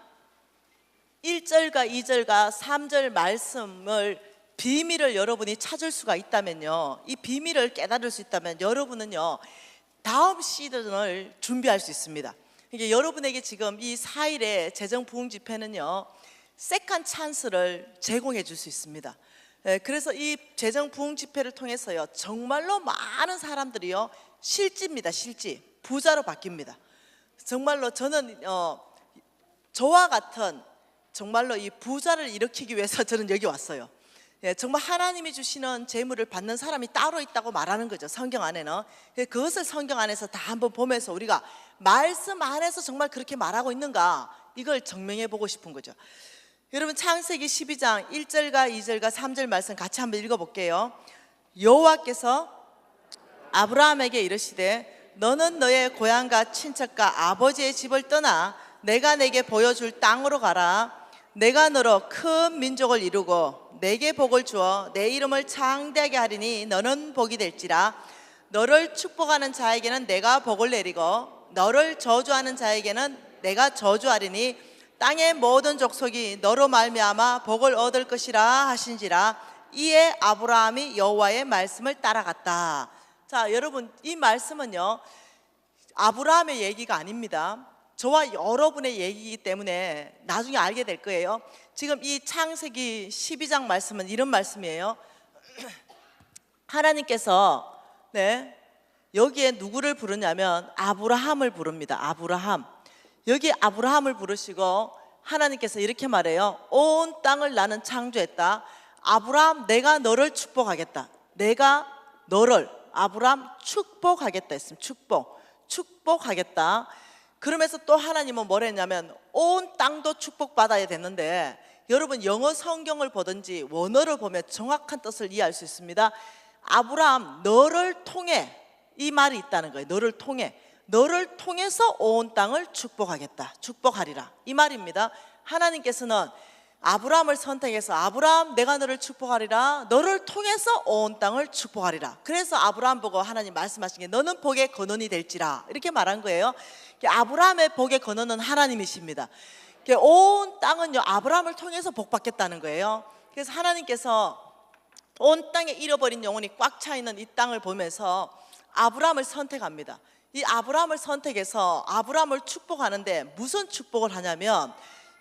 1절과 2절과 3절 말씀을 비밀을 여러분이 찾을 수가 있다면요, 이 비밀을 깨달을 수 있다면 여러분은요 다음 시즌을 준비할 수 있습니다. 그러니까 여러분에게 지금 이 4일의 재정부흥 집회는요 세컨 찬스를 제공해 줄 수 있습니다. 그래서 이 재정부흥 집회를 통해서요 정말로 많은 사람들이요 실지입니다. 실지 부자로 바뀝니다. 정말로 저는 저와 같은 정말로 이 부자를 일으키기 위해서 저는 여기 왔어요. 정말 하나님이 주시는 재물을 받는 사람이 따로 있다고 말하는 거죠. 성경 안에는. 그것을 성경 안에서 다 한번 보면서 우리가 말씀 안에서 정말 그렇게 말하고 있는가, 이걸 증명해 보고 싶은 거죠. 여러분, 창세기 12장 1절과 2절과 3절 말씀 같이 한번 읽어볼게요. 여호와께서 아브라함에게 이르시되 너는 너의 고향과 친척과 아버지의 집을 떠나 내가 내게 보여줄 땅으로 가라. 내가 너로 큰 민족을 이루고 내게 복을 주어 내 이름을 창대하게 하리니 너는 복이 될지라. 너를 축복하는 자에게는 내가 복을 내리고 너를 저주하는 자에게는 내가 저주하리니 땅의 모든 족속이 너로 말미암아 복을 얻을 것이라 하신지라. 이에 아브라함이 여호와의 말씀을 따라갔다. 자, 여러분, 이 말씀은요 아브라함의 얘기가 아닙니다. 저와 여러분의 얘기이기 때문에 나중에 알게 될 거예요. 지금 이 창세기 12장 말씀은 이런 말씀이에요. 하나님께서 여기에 누구를 부르냐면 아브라함을 부릅니다. 아브라함. 여기 아브라함을 부르시고 하나님께서 이렇게 말해요. 온 땅을 나는 창조했다. 아브라함, 내가 너를 축복하겠다. 내가 너를 아브라함 축복하겠다 했습니다. 축복하겠다. 그러면서 또 하나님은 뭐라 했냐면 온 땅도 축복받아야 되는데, 여러분 영어 성경을 보든지 원어를 보면 정확한 뜻을 이해할 수 있습니다. 아브라함, 너를 통해, 이 말이 있다는 거예요. 너를 통해서 온 땅을 축복하겠다. 축복하리라, 이 말입니다. 하나님께서는 아브라함을 선택해서 아브라함, 내가 너를 축복하리라. 너를 통해서 온 땅을 축복하리라. 그래서 아브라함 보고 하나님 말씀하신 게 너는 복의 근원이 될지라, 이렇게 말한 거예요. 아브라함의 복의 근원은 하나님이십니다. 온 땅은요 아브라함을 통해서 복받겠다는 거예요. 그래서 하나님께서 온 땅에 잃어버린 영혼이 꽉 차 있는 이 땅을 보면서 아브라함을 선택합니다. 이 아브라함을 선택해서 아브라함을 축복하는데 무슨 축복을 하냐면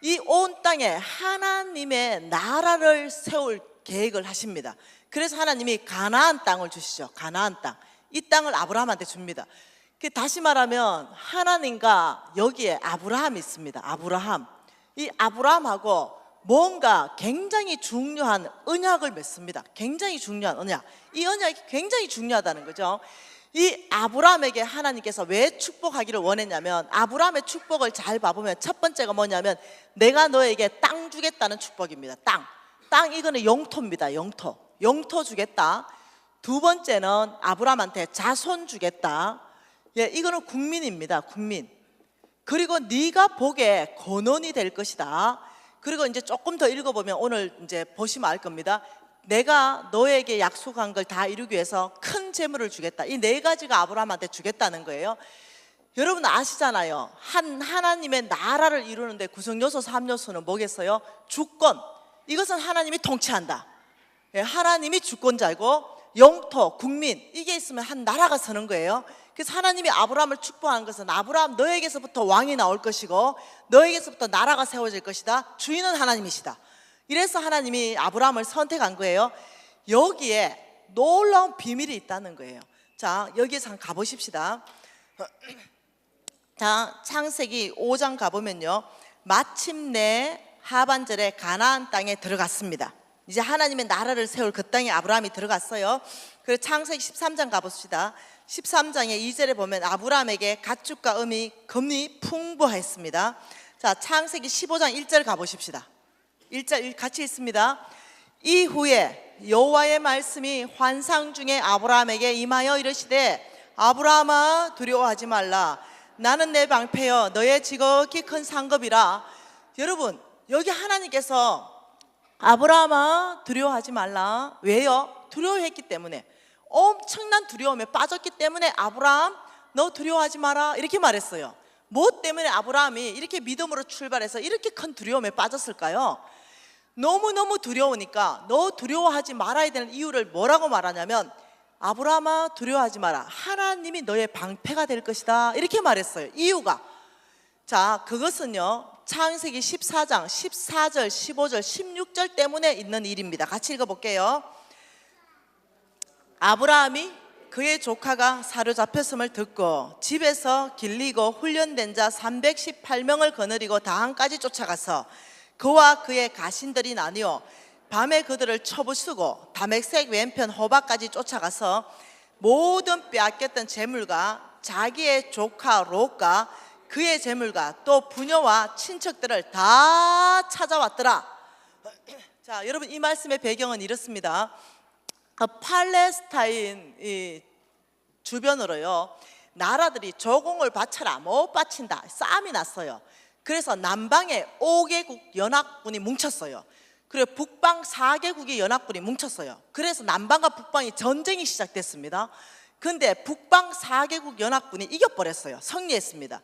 이 온 땅에 하나님의 나라를 세울 계획을 하십니다. 그래서 하나님이 가나안 땅을 주시죠. 가나안 땅. 이 땅을 아브라함한테 줍니다. 다시 말하면 하나님과 여기에 아브라함이 있습니다. 아브라함. 이 아브라함하고 뭔가 굉장히 중요한 언약을 맺습니다. 굉장히 중요한 언약. 이 언약이 굉장히 중요하다는 거죠. 이 아브라함에게 하나님께서 왜 축복하기를 원했냐면, 아브라함의 축복을 잘 봐보면 첫 번째가 뭐냐면 내가 너에게 땅 주겠다는 축복입니다. 땅 이거는 영토입니다. 영토 주겠다. 두 번째는 아브라함한테 자손 주겠다. 이거는 국민입니다. 국민. 그리고 네가 복의 근원이 될 것이다. 그리고 이제 조금 더 읽어보면 오늘 이제 보시면 알 겁니다. 내가 너에게 약속한 걸 다 이루기 위해서 큰 재물을 주겠다. 이 네 가지가 아브라함한테 주겠다는 거예요. 여러분 아시잖아요. 하나님의 나라를 이루는데 구성요소 3요소는 뭐겠어요? 주권. 이것은 하나님이 통치한다. 예, 하나님이 주권자이고 영토, 국민, 이게 있으면 한 나라가 서는 거예요. 그래서 하나님이 아브라함을 축복한 것은 아브라함 너에게서부터 왕이 나올 것이고 너에게서부터 나라가 세워질 것이다. 주인은 하나님이시다. 이래서 하나님이 아브라함을 선택한 거예요. 여기에 놀라운 비밀이 있다는 거예요. 자, 여기에서 한번 가보십시다. 자, 창세기 5장 가보면요, 마침내 하반절에 가나안 땅에 들어갔습니다. 이제 하나님의 나라를 세울 그 땅에 아브라함이 들어갔어요. 그리고 창세기 13장 가봅시다. 13장의 2절에 보면 아브라함에게 가축과 금이 풍부했습니다. 자, 창세기 15장 1절 가보십시다. 1절 같이 있습니다. 이후에 여호와의 말씀이 환상 중에 아브라함에게 임하여 이르시되 아브라함아 두려워하지 말라. 나는 내 방패여 너의 지극히 큰 상급이라. 여러분, 여기 하나님께서 아브라함아 두려워하지 말라. 왜요? 두려워했기 때문에, 엄청난 두려움에 빠졌기 때문에 아브라함 너 두려워하지 마라 이렇게 말했어요. 뭐 때문에 아브라함이 이렇게 믿음으로 출발해서 이렇게 큰 두려움에 빠졌을까요? 너무너무 두려우니까 너 두려워하지 말아야 되는 이유를 뭐라고 말하냐면 아브라함아 두려워하지 마라. 하나님이 너의 방패가 될 것이다 이렇게 말했어요. 이유가, 자, 그것은요 창세기 14장 14절 15절 16절 때문에 있는 일입니다. 같이 읽어볼게요. 아브라함이 그의 조카가 사로잡혔음을 듣고 집에서 길리고 훈련된 자 318명을 거느리고 다한까지 쫓아가서 그와 그의 가신들이 나뉘어 밤에 그들을 쳐부수고 다메섹 왼편 호박까지 쫓아가서 모든 빼앗겼던 재물과 자기의 조카 롯과 그의 재물과 또 부녀와 친척들을 다 찾아왔더라. 자, 여러분 이 말씀의 배경은 이렇습니다. 팔레스타인 주변으로요 나라들이 조공을 바쳐라 못 바친다 싸움이 났어요. 그래서 남방에 5개국 연합군이 뭉쳤어요. 그리고 북방 4개국의 연합군이 뭉쳤어요. 그래서 남방과 북방이 전쟁이 시작됐습니다. 근데 북방 4개국 연합군이 이겨버렸어요. 승리했습니다.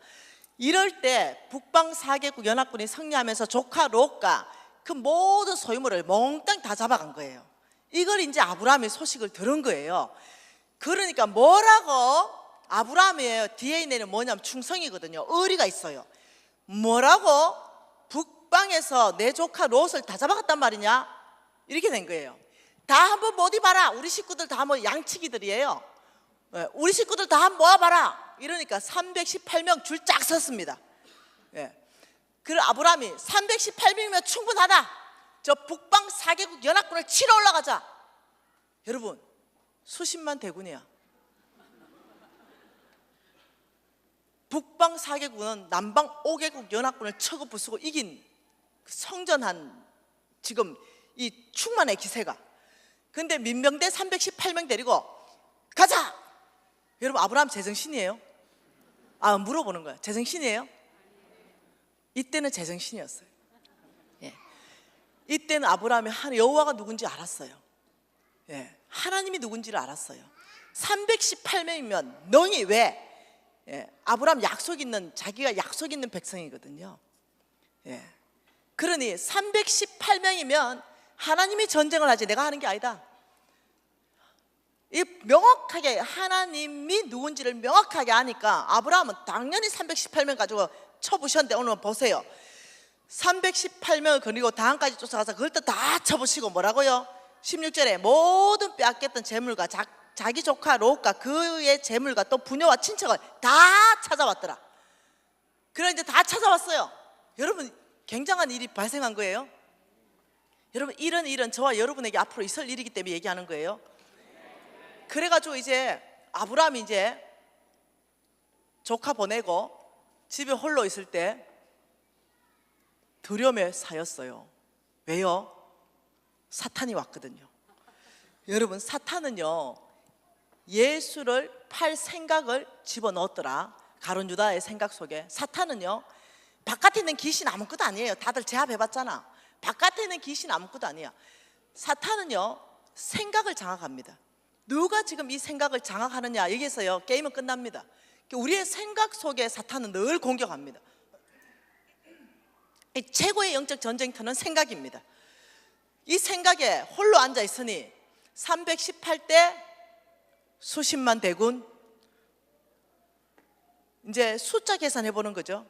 이럴 때 북방 4개국 연합군이 승리하면서 조카 롯과 그 모든 소유물을 몽땅 다 잡아간 거예요. 이걸 이제 아브라함이 소식을 들은 거예요. 그러니까 뭐라고, 아브라함의 DNA는 뭐냐면 충성이거든요. 의리가 있어요. 뭐라고? 북방에서 내 조카 롯을 다 잡아갔단 말이냐? 이렇게 된 거예요. 다 한번 모디 봐라. 우리 식구들 다 뭐 양치기들이에요. 우리 식구들 다 한번 모아봐라. 이러니까 318명 줄 쫙 섰습니다. 그리고 아브라함이 318명이면 충분하다. 저 북방 4개국 연합군을 치러 올라가자. 여러분, 수십만 대군이야. 북방 4개국은 남방 5개국 연합군을 쳐고 부수고 이긴 성전한 지금 이 충만의 기세가. 근데 민병대 318명 데리고 가자. 여러분, 아브라함 제정신이에요? 물어보는 거야. 제정신이에요? 이때는 제정신이었어요. 이때는 아브라함이 여호와가 누군지 알았어요. 하나님이 누군지를 알았어요. 318명이면 너희 왜? 아브라함 약속 있는, 자기가 약속 있는 백성이거든요. 그러니 318명이면 하나님이 전쟁을 하지 내가 하는 게 아니다. 이 명확하게 하나님이 누군지를 명확하게 아니까 아브라함은 당연히 318명 가지고 쳐부셨는데 오늘 보세요. 318명을 거느리고 다한까지 쫓아가서 그걸 또 다 쳐부시고 뭐라고요? 16절에 모든 빼앗겼던 재물과 자기 조카 롯과 그의 재물과 또 부녀와 친척을 다 찾아왔더라. 그런데 다 찾아왔어요. 여러분, 굉장한 일이 발생한 거예요. 여러분, 이런 일은 저와 여러분에게 앞으로 있을 일이기 때문에 얘기하는 거예요. 그래가지고 이제 아브라함이 이제 조카 보내고 집에 홀로 있을 때 두려움에 사였어요. 왜요? 사탄이 왔거든요. 여러분, 사탄은요 예수를 팔 생각을 집어넣었더라. 가룟 유다의 생각 속에. 사탄은요 바깥에 있는 귀신 아무것도 아니에요. 다들 제압해봤잖아. 바깥에 있는 귀신 아무것도 아니야. 사탄은요 생각을 장악합니다. 누가 지금 이 생각을 장악하느냐 여기서요 게임은 끝납니다. 우리의 생각 속에 사탄은 늘 공격합니다. 이 최고의 영적 전쟁터는 생각입니다. 이 생각에 홀로 앉아 있으니 318대 수십만 대군, 이제 숫자 계산해 보는 거죠.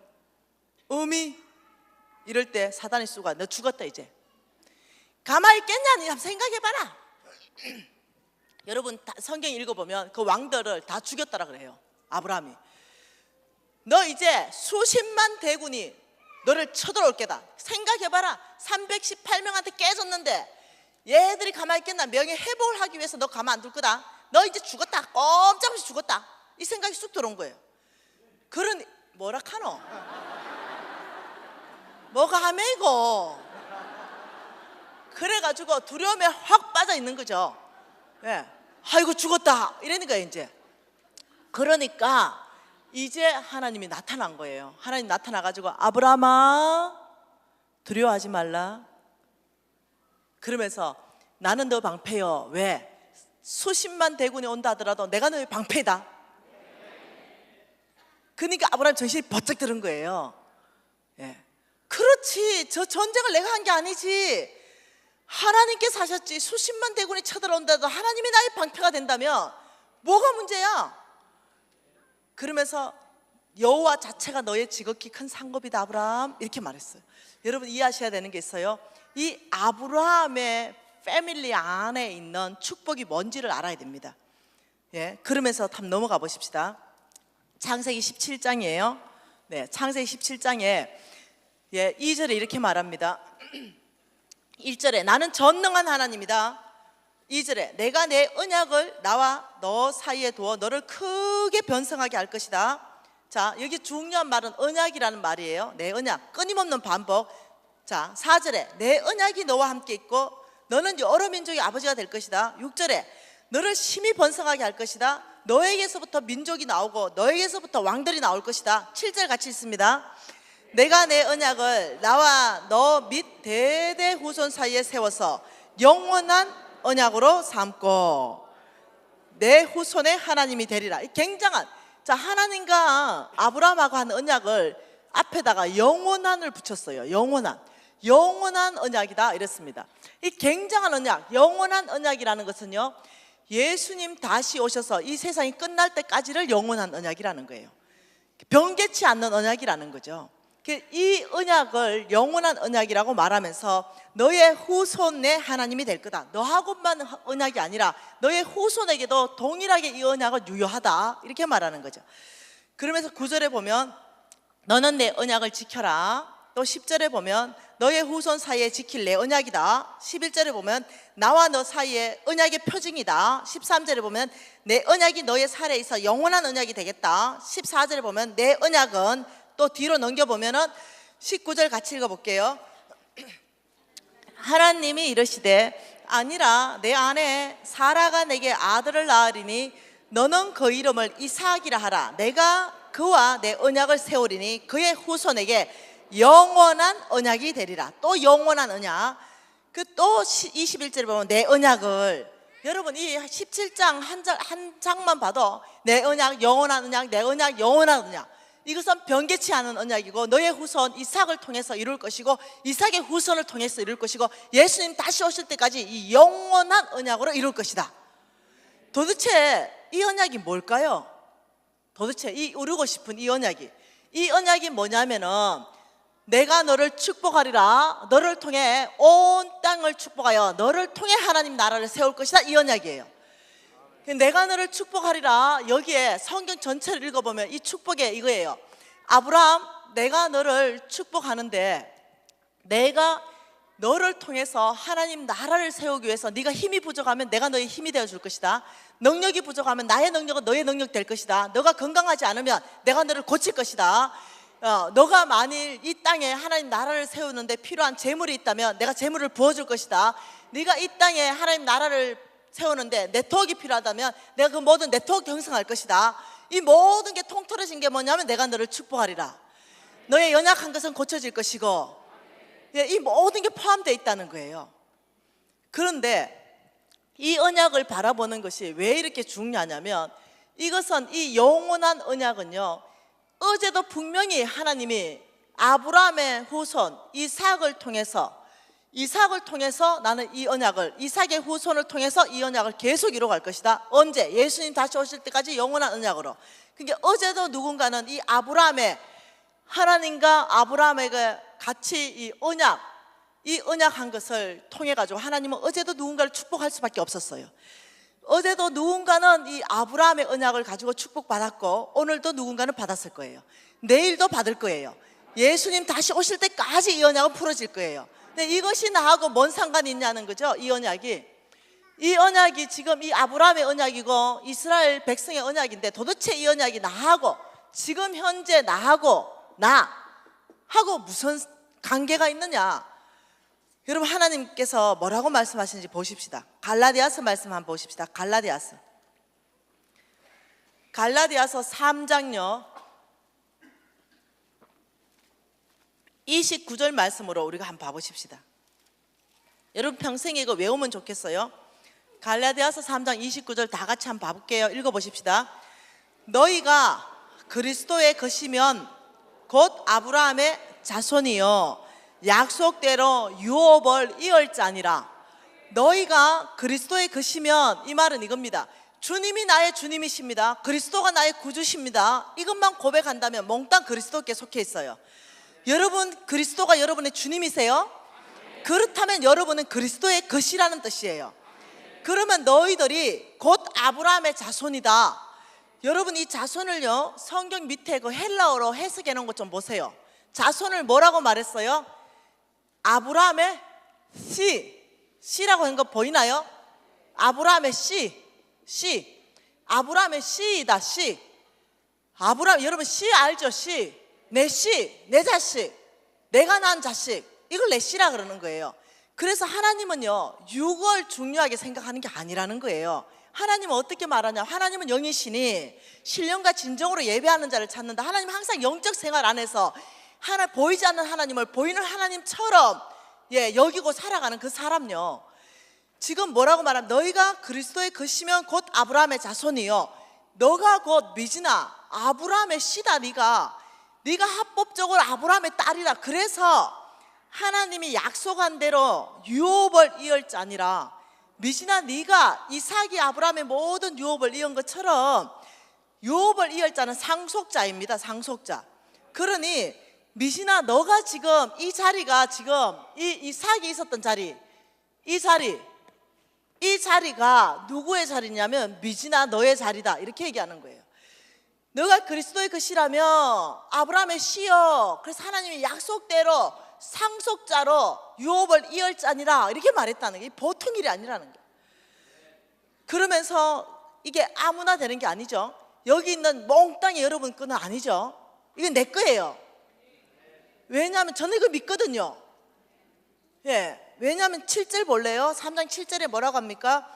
이럴 때 사단의 수가 너 죽었다 이제. 가만히 있겠냐? 니 한번 생각해봐라. 여러분 성경 읽어보면 그 왕들을 다 죽였다라 그래요. 아브라함이. 너 이제 수십만 대군이 너를 쳐들어올 게다. 생각해봐라. 318명한테 깨졌는데 얘들이 가만히 있겠나? 명예 회복을 하기 위해서 너 가만 안 둘 거다. 너 이제 죽었다. 꼼짝없이 죽었다. 이 생각이 쑥 들어온 거예요. 그런 뭐라 카노? 뭐가 하며 이거? 그래가지고 두려움에 확 빠져 있는 거죠. 예. 아이고 죽었다 이러니까 이제. 그러니까 이제 하나님이 나타난 거예요. 하나님 나타나가지고 아브라함아 두려워하지 말라. 그러면서 나는 너 방패여. 왜? 수십만 대군이 온다 하더라도 내가 너의 방패다. 그러니까 아브라함 정신이 번쩍 드는 거예요. 예. 그렇지, 저 전쟁을 내가 한 게 아니지. 하나님께서 하셨지. 수십만 대군이 쳐들어온다도 하나님이 나의 방패가 된다면 뭐가 문제야? 그러면서 여호와 자체가 너의 지극히 큰 상급이다 아브라함, 이렇게 말했어요. 여러분 이해하셔야 되는 게 있어요. 이 아브라함의 패밀리 안에 있는 축복이 뭔지를 알아야 됩니다. 예, 그러면서 한번 넘어가 보십시다. 창세기 17장이에요. 네, 창세기 17장에 2절에 이렇게 말합니다. 1절에 나는 전능한 하나님이다. 2절에 내가 내 언약을 나와 너 사이에 두어 너를 크게 번성하게 할 것이다. 자, 여기 중요한 말은 언약이라는 말이에요. 내 언약, 끊임없는 반복. 자, 4절에 내 언약이 너와 함께 있고 너는 여러 민족의 아버지가 될 것이다. 6절에 너를 심히 번성하게 할 것이다. 너에게서부터 민족이 나오고 너에게서부터 왕들이 나올 것이다. 7절 같이 있습니다. 내가 내 언약을 나와 너 및 대대 후손 사이에 세워서 영원한 언약으로 삼고 내 후손의 하나님이 되리라. 굉장한, 자, 하나님과 아브라함하고 한 언약을 앞에다가 영원한을 붙였어요. 영원한 언약이다 이랬습니다. 이 굉장한 언약, 영원한 언약이라는 것은요, 예수님 다시 오셔서 이 세상이 끝날 때까지를 영원한 언약이라는 거예요. 변개치 않는 언약이라는 거죠. 이 언약을 영원한 언약이라고 말하면서 너의 후손의 하나님이 될 거다. 너하고만 언약이 아니라 너의 후손에게도 동일하게 이 언약은 유효하다, 이렇게 말하는 거죠. 그러면서 9절에 보면 너는 내 언약을 지켜라. 또 10절에 보면 너의 후손 사이에 지킬 내 언약이다. 11절에 보면 나와 너 사이에 언약의 표징이다. 13절에 보면 내 언약이 너의 살에 있어 영원한 언약이 되겠다. 14절에 보면 내 언약은, 또 뒤로 넘겨보면은 19절 같이 읽어볼게요. 하나님이 이르시되 아니라 내 아내 사라가 내게 아들을 낳으리니 너는 그 이름을 이삭이라 하라. 내가 그와 내 언약을 세우리니 그의 후손에게 영원한 언약이 되리라. 또 영원한 언약. 또 21절에 보면 내 언약을, 여러분 이 17장 한 장만 봐도 내 언약, 영원한 언약, 내 언약, 영원한 언약. 이것은 변개치 않은 언약이고 너의 후손 이삭을 통해서 이룰 것이고 이삭의 후손을 통해서 이룰 것이고 예수님 다시 오실 때까지 이 영원한 언약으로 이룰 것이다. 도대체 이 언약이 뭘까요? 도대체 이 이루고 싶은 이 언약이 뭐냐면은 내가 너를 축복하리라. 너를 통해 온 땅을 축복하여 너를 통해 하나님 나라를 세울 것이다. 이 언약이에요. 내가 너를 축복하리라. 여기에 성경 전체를 읽어보면 이 축복이 이거예요. 아브라함, 내가 너를 축복하는데 내가 너를 통해서 하나님 나라를 세우기 위해서 네가 힘이 부족하면 내가 너의 힘이 되어줄 것이다. 능력이 부족하면 나의 능력은 너의 능력 될 것이다. 너가 건강하지 않으면 내가 너를 고칠 것이다. 너가 만일 이 땅에 하나님 나라를 세우는데 필요한 재물이 있다면 내가 재물을 부어줄 것이다. 네가 이 땅에 하나님 나라를 세우는데 네트워크가 필요하다면 내가 그 모든 네트워크 형성할 것이다. 이 모든 게 통틀어진 게 뭐냐면 내가 너를 축복하리라. 너의 연약한 것은 고쳐질 것이고, 이 모든 게 포함되어 있다는 거예요. 그런데 이 언약을 바라보는 것이 왜 이렇게 중요하냐면 이것은 이 영원한 언약은요, 어제도 분명히 하나님이 아브라함의 후손 이삭을 통해서 나는 이 언약을, 이삭의 후손을 통해서 이 언약을 계속 이루어갈 것이다. 언제? 예수님 다시 오실 때까지 영원한 언약으로. 그러니까 어제도 누군가는 이 아브라함의, 하나님과 아브라함에게 같이 이 언약한 것을 통해 가지고 하나님은 어제도 누군가를 축복할 수밖에 없었어요. 어제도 누군가는 이 아브라함의 언약을 가지고 축복받았고, 오늘도 누군가는 받았을 거예요. 내일도 받을 거예요. 예수님 다시 오실 때까지 이 언약은 풀어질 거예요. 근데 이것이 나하고 뭔 상관이 있냐는 거죠. 이 언약이 지금 이 아브라함의 언약이고 이스라엘 백성의 언약인데, 도대체 이 언약이 나하고, 지금 현재 나하고 무슨 관계가 있느냐? 여러분, 하나님께서 뭐라고 말씀하시는지 보십시다. 갈라디아서 말씀 한번 보십시다. 갈라디아서 3장요 29절 말씀으로 우리가 한번 봐보십시다. 여러분 평생에 이거 외우면 좋겠어요. 갈라디아서 3장 29절 다 같이 한번 봐볼게요. 읽어보십시다. 너희가 그리스도의 것이면 곧 아브라함의 자손이요 약속대로 유업을 이을 자니라. 너희가 그리스도의 것이면, 이 말은 이겁니다. 주님이 나의 주님이십니다. 그리스도가 나의 구주십니다. 이것만 고백한다면 몽땅 그리스도께 속해 있어요. 여러분, 그리스도가 여러분의 주님이세요? 그렇다면 여러분은 그리스도의 것이라는 뜻이에요. 그러면 너희들이 곧 아브라함의 자손이다. 여러분, 이 자손을요, 성경 밑에 그 헬라어로 해석해 놓은 것 좀 보세요. 자손을 뭐라고 말했어요? 아브라함의 씨라고 한 거 보이나요? 아브라함의 씨. 아브라함의 씨이다, 씨. 아브라함, 여러분 씨 알죠? 씨. 내 자식, 내가 낳은 자식, 이걸 내 씨라 그러는 거예요. 그래서 하나님은요, 육을 중요하게 생각하는 게 아니라는 거예요. 하나님은 어떻게 말하냐? 하나님은 영이시니 신령과 진정으로 예배하는 자를 찾는다. 하나님은 항상 영적 생활 안에서 보이지 않는 하나님을 보이는 하나님처럼 여기고 살아가는 그 사람요, 지금 뭐라고 말하면, 너희가 그리스도의 것이면 곧 아브라함의 자손이요, 너가 곧 미진아 아브라함의 씨다. 네가 합법적으로 아브라함의 딸이라. 그래서 하나님이 약속한 대로 유업을 이을 자니라. 미진아, 네가 이삭이 아브라함의 모든 유업을 이은 것처럼 유업을 이을 자는 상속자입니다. 상속자. 그러니 미진아, 너가 지금 이 자리가, 지금 이 이삭이 있었던 자리, 이 자리가 누구의 자리냐면 미진아 너의 자리다, 이렇게 얘기하는 거예요. 너가 그리스도의 것이라면 아브라함의 씨여, 그래서 하나님이 약속대로 상속자로 유업을 이을 자니라, 이렇게 말했다는 게 보통 일이 아니라는 거예요. 그러면서 이게 아무나 되는 게 아니죠. 여기 있는 몽땅이 여러분 거는 아니죠. 이건 내 거예요. 왜냐하면 저는 이거 믿거든요. 왜냐하면 7절 볼래요? 3장 7절에 뭐라고 합니까?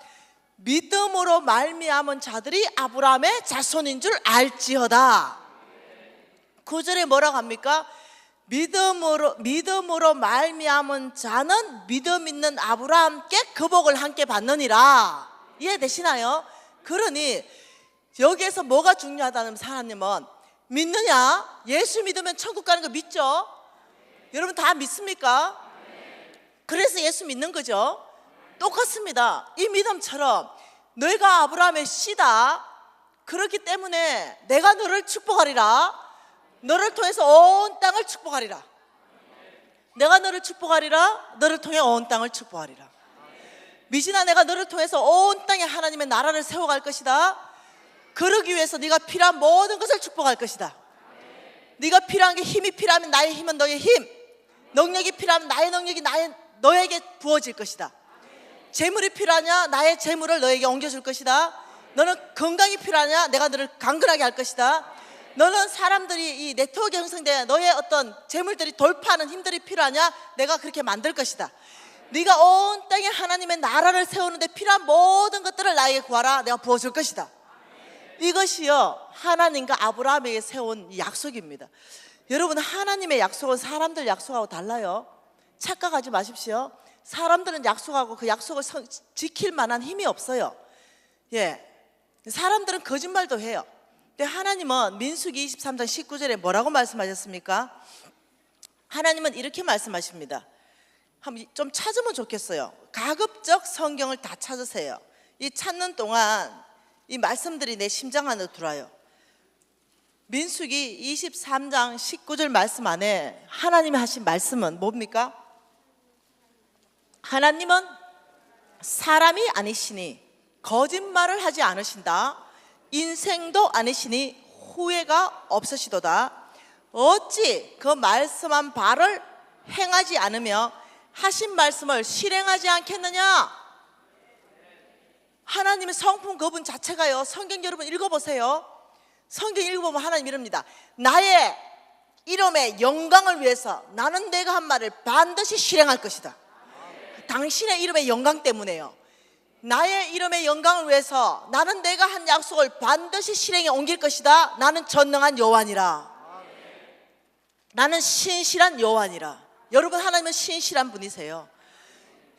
믿음으로 말미암은 자들이 아브라함의 자손인 줄 알지어다. 9절에 뭐라고 합니까? 믿음으로 말미암은 자는 믿음 있는 아브라함께 그 복을 함께 받느니라. 이해되시나요? 그러니 여기에서 뭐가 중요하다는, 하나님은 믿느냐? 예수 믿으면 천국 가는 거 믿죠? 여러분 다 믿습니까? 그래서 예수 믿는 거죠. 똑같습니다. 이 믿음처럼 너희가 아브라함의 씨다. 그렇기 때문에 내가 너를 축복하리라. 너를 통해서 온 땅을 축복하리라. 내가 너를 축복하리라. 너를 통해 온 땅을 축복하리라. 미진아, 내가 너를 통해서 온 땅에 하나님의 나라를 세워갈 것이다. 그러기 위해서 네가 필요한 모든 것을 축복할 것이다. 네가 필요한 게, 힘이 필요하면 나의 힘은 너의 힘, 능력이 필요하면 나의 능력이 너에게 부어질 것이다. 재물이 필요하냐? 나의 재물을 너에게 옮겨줄 것이다. 너는 건강이 필요하냐? 내가 너를 강건하게 할 것이다. 너는 사람들이 이 네트워크 형성돼 너의 어떤 재물들이 돌파하는 힘들이 필요하냐? 내가 그렇게 만들 것이다. 네가 온 땅에 하나님의 나라를 세우는데 필요한 모든 것들을 나에게 구하라. 내가 부어줄 것이다. 이것이요, 하나님과 아브라함에게 세운 이 약속입니다. 여러분, 하나님의 약속은 사람들 약속하고 달라요. 착각하지 마십시오. 사람들은 약속하고 그 약속을 지킬 만한 힘이 없어요. 사람들은 거짓말도 해요. 근데 하나님은 민수기 23장 19절에 뭐라고 말씀하셨습니까? 하나님은 이렇게 말씀하십니다. 한번 좀 찾으면 좋겠어요. 가급적 성경을 다 찾으세요. 이 찾는 동안 이 말씀들이 내 심장 안으로 들어와요. 민수기 23장 19절 말씀 안에 하나님이 하신 말씀은 뭡니까? 하나님은 사람이 아니시니 거짓말을 하지 않으신다. 인생도 아니시니 후회가 없으시도다. 어찌 그 말씀한 바를 행하지 않으며 하신 말씀을 실행하지 않겠느냐? 하나님의 성품 그분 자체가요. 성경 여러분 읽어보세요. 성경 읽어보면 하나님 이럽니다. 나의 이름의 영광을 위해서 나는 내가 한 말을 반드시 실행할 것이다. 당신의 이름의 영광 때문에요. 나의 이름의 영광을 위해서 나는 내가 한 약속을 반드시 실행에 옮길 것이다. 나는 전능한 여호와니라. 나는 신실한 여호와니라. 여러분 하나님은 신실한 분이세요.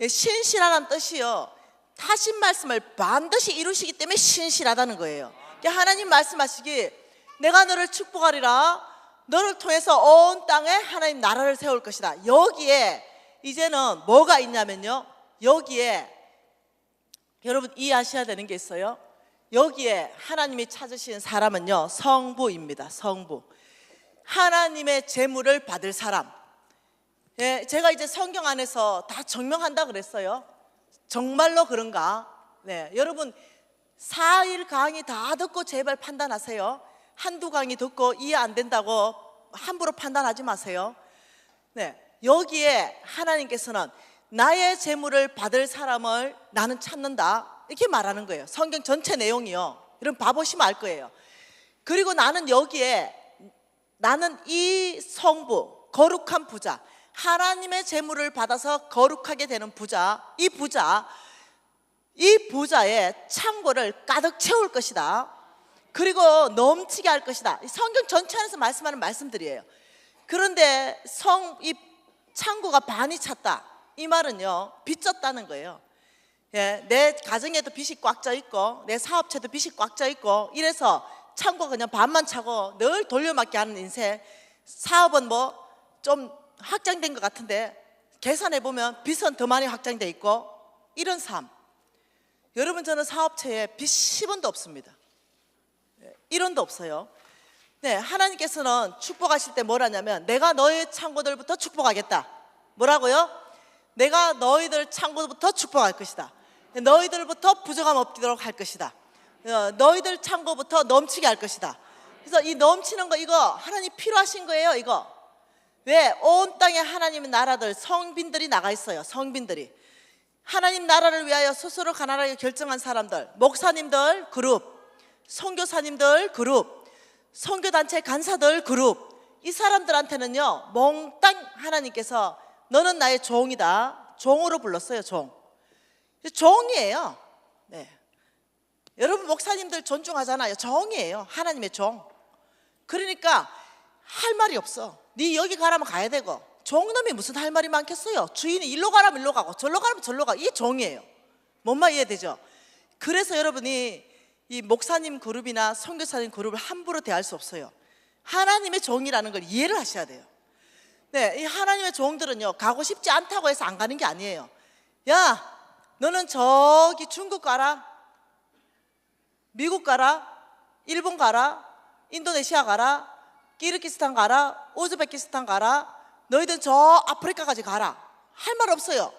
신실하다는 뜻이요, 하신 말씀을 반드시 이루시기 때문에 신실하다는 거예요. 하나님 말씀하시기 내가 너를 축복하리라. 너를 통해서 온 땅에 하나님 나라를 세울 것이다. 여기에 이제는 뭐가 있냐면요, 여기에 여러분 이해하셔야 되는 게 있어요. 여기에 하나님이 찾으신 사람은요, 성부입니다. 성부. 하나님의 제물을 받을 사람. 예, 제가 이제 성경 안에서 다 증명한다 그랬어요. 정말로 그런가? 네, 여러분 4일 강의 다 듣고 제발 판단하세요. 한두 강의 듣고 이해 안 된다고 함부로 판단하지 마세요. 네, 여기에 하나님께서는 나의 제물을 받을 사람을 나는 찾는다, 이렇게 말하는 거예요. 성경 전체 내용이요. 여러분 봐보시면 알 거예요. 그리고 나는 여기에 나는 이 성부, 거룩한 부자, 하나님의 제물을 받아서 거룩하게 되는 부자, 이 부자의 창고를 가득 채울 것이다. 그리고 넘치게 할 것이다. 성경 전체 안에서 말씀하는 말씀들이에요. 그런데 이 창고가 반이 찼다, 이 말은요, 빚졌다는 거예요. 예, 내 가정에도 빚이 꽉 차 있고 내 사업체도 빚이 꽉 차 있고 이래서 창고가 그냥 반만 차고 늘 돌려막기 하는 인생. 사업은 뭐 좀 확장된 것 같은데 계산해 보면 빚은 더 많이 확장돼 있고, 이런 삶. 여러분 저는 사업체에 빚 10원도 없습니다. 1원도 없어요. 네, 하나님께서는 축복하실 때 뭐라냐면 내가 너의 창고들부터 축복하겠다. 뭐라고요? 내가 너희들 창고부터 축복할 것이다. 너희들부터 부정함 없도록 할 것이다. 너희들 창고부터 넘치게 할 것이다. 그래서 이 넘치는 거, 이거 하나님 필요하신 거예요. 이거 왜? 온 땅에 하나님의 나라들, 성빈들이 나가 있어요. 성빈들이 하나님 나라를 위하여 스스로 가난하게 결정한 사람들, 목사님들 그룹, 선교사님들 그룹, 선교단체 간사들 그룹, 이 사람들한테는요 몽땅 하나님께서 너는 나의 종이다, 종으로 불렀어요. 종이에요. 네. 여러분 목사님들 존중하잖아요. 종이에요. 하나님의 종. 그러니까 할 말이 없어. 네 여기 가라면 가야 되고, 종놈이 무슨 할 말이 많겠어요. 주인이 일로 가라면 일로 가고 절로 가라면 절로 가고, 이게 종이에요. 뭔 말 이해되죠? 그래서 여러분이 이 목사님 그룹이나 선교사님 그룹을 함부로 대할 수 없어요. 하나님의 종이라는 걸 이해를 하셔야 돼요. 네, 이 하나님의 종들은요 가고 싶지 않다고 해서 안 가는 게 아니에요. 야, 너는 저기 중국 가라, 미국 가라, 일본 가라, 인도네시아 가라, 키르기스탄 가라, 우즈베키스탄 가라, 너희들 저 아프리카까지 가라. 할 말 없어요.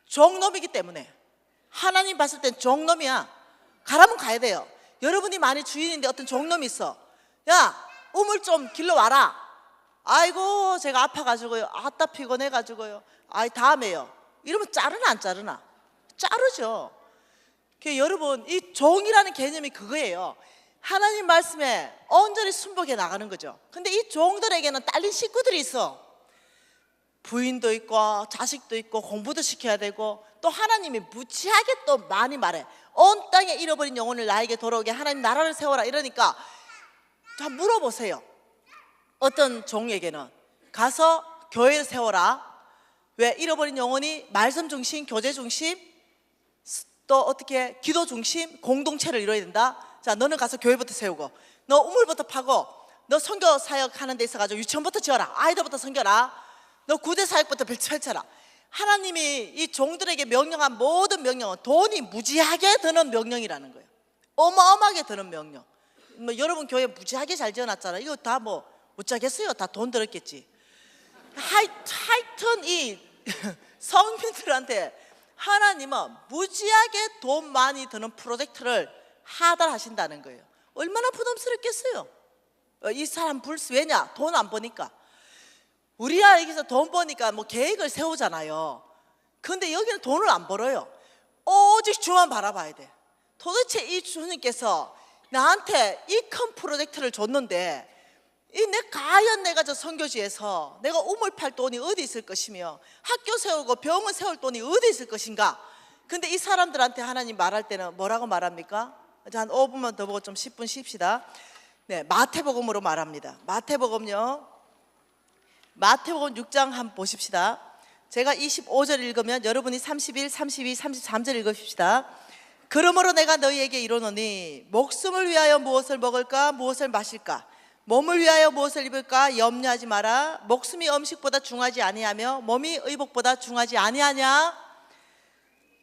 종놈이기 때문에. 하나님 봤을 땐 종놈이야. 가라면 가야 돼요. 여러분이 만약 주인인데 어떤 종놈이 있어. 야, 우물 좀 길러와라. 아이고 제가 아파가지고요, 아따 피곤해가지고요, 아이 다음에요. 이러면 자르나 안 자르나? 자르죠. 여러분 이 종이라는 개념이 그거예요. 하나님 말씀에 온전히 순복해 나가는 거죠. 근데 이 종들에게는 딸린 식구들이 있어. 부인도 있고 자식도 있고 공부도 시켜야 되고, 또 하나님이 무지하게 또 많이 말해. 온 땅에 잃어버린 영혼을 나에게 돌아오게 하나님 나라를 세워라 이러니까 다 물어보세요. 어떤 종에게는 가서 교회를 세워라. 왜? 잃어버린 영혼이 말씀 중심, 교제 중심, 또 어떻게 기도 중심 공동체를 이뤄야 된다. 자, 너는 가서 교회부터 세우고, 너 우물부터 파고, 너 선교 사역 하는 데 있어가지고 유치원부터 지어라. 아이들부터 섬겨라. 너 구대 사역부터 펼쳐라. 하나님이 이 종들에게 명령한 모든 명령은 돈이 무지하게 드는 명령이라는 거예요. 어마어마하게 드는 명령. 뭐 여러분 교회 무지하게 잘 지어놨잖아요. 이거 다 뭐 어쩌겠어요. 다 돈 들었겠지. 하여튼 이 성민들한테 하나님은 무지하게 돈 많이 드는 프로젝트를 하달하신다는 거예요. 얼마나 부담스럽겠어요. 이 사람 불스 왜냐? 돈 안 버니까. 우리야 여기서 돈 버니까 뭐 계획을 세우잖아요. 근데 여기는 돈을 안 벌어요. 오직 주만 바라봐야 돼. 도대체 이 주님께서 나한테 이 큰 프로젝트를 줬는데 과연 내가 저 선교지에서 내가 우물 팔 돈이 어디 있을 것이며 학교 세우고 병원 세울 돈이 어디 있을 것인가. 근데 이 사람들한테 하나님 말할 때는 뭐라고 말합니까? 한 5분만 더 보고 좀 10분 쉽시다. 네, 마태복음으로 말합니다. 마태복음요, 마태복음 6장 한번 보십시다. 제가 25절 읽으면 여러분이 31, 32, 33절 읽으십시다. 그러므로 내가 너희에게 이르노니 목숨을 위하여 무엇을 먹을까 무엇을 마실까 몸을 위하여 무엇을 입을까 염려하지 마라. 목숨이 음식보다 중하지 아니하며 몸이 의복보다 중하지 아니하냐.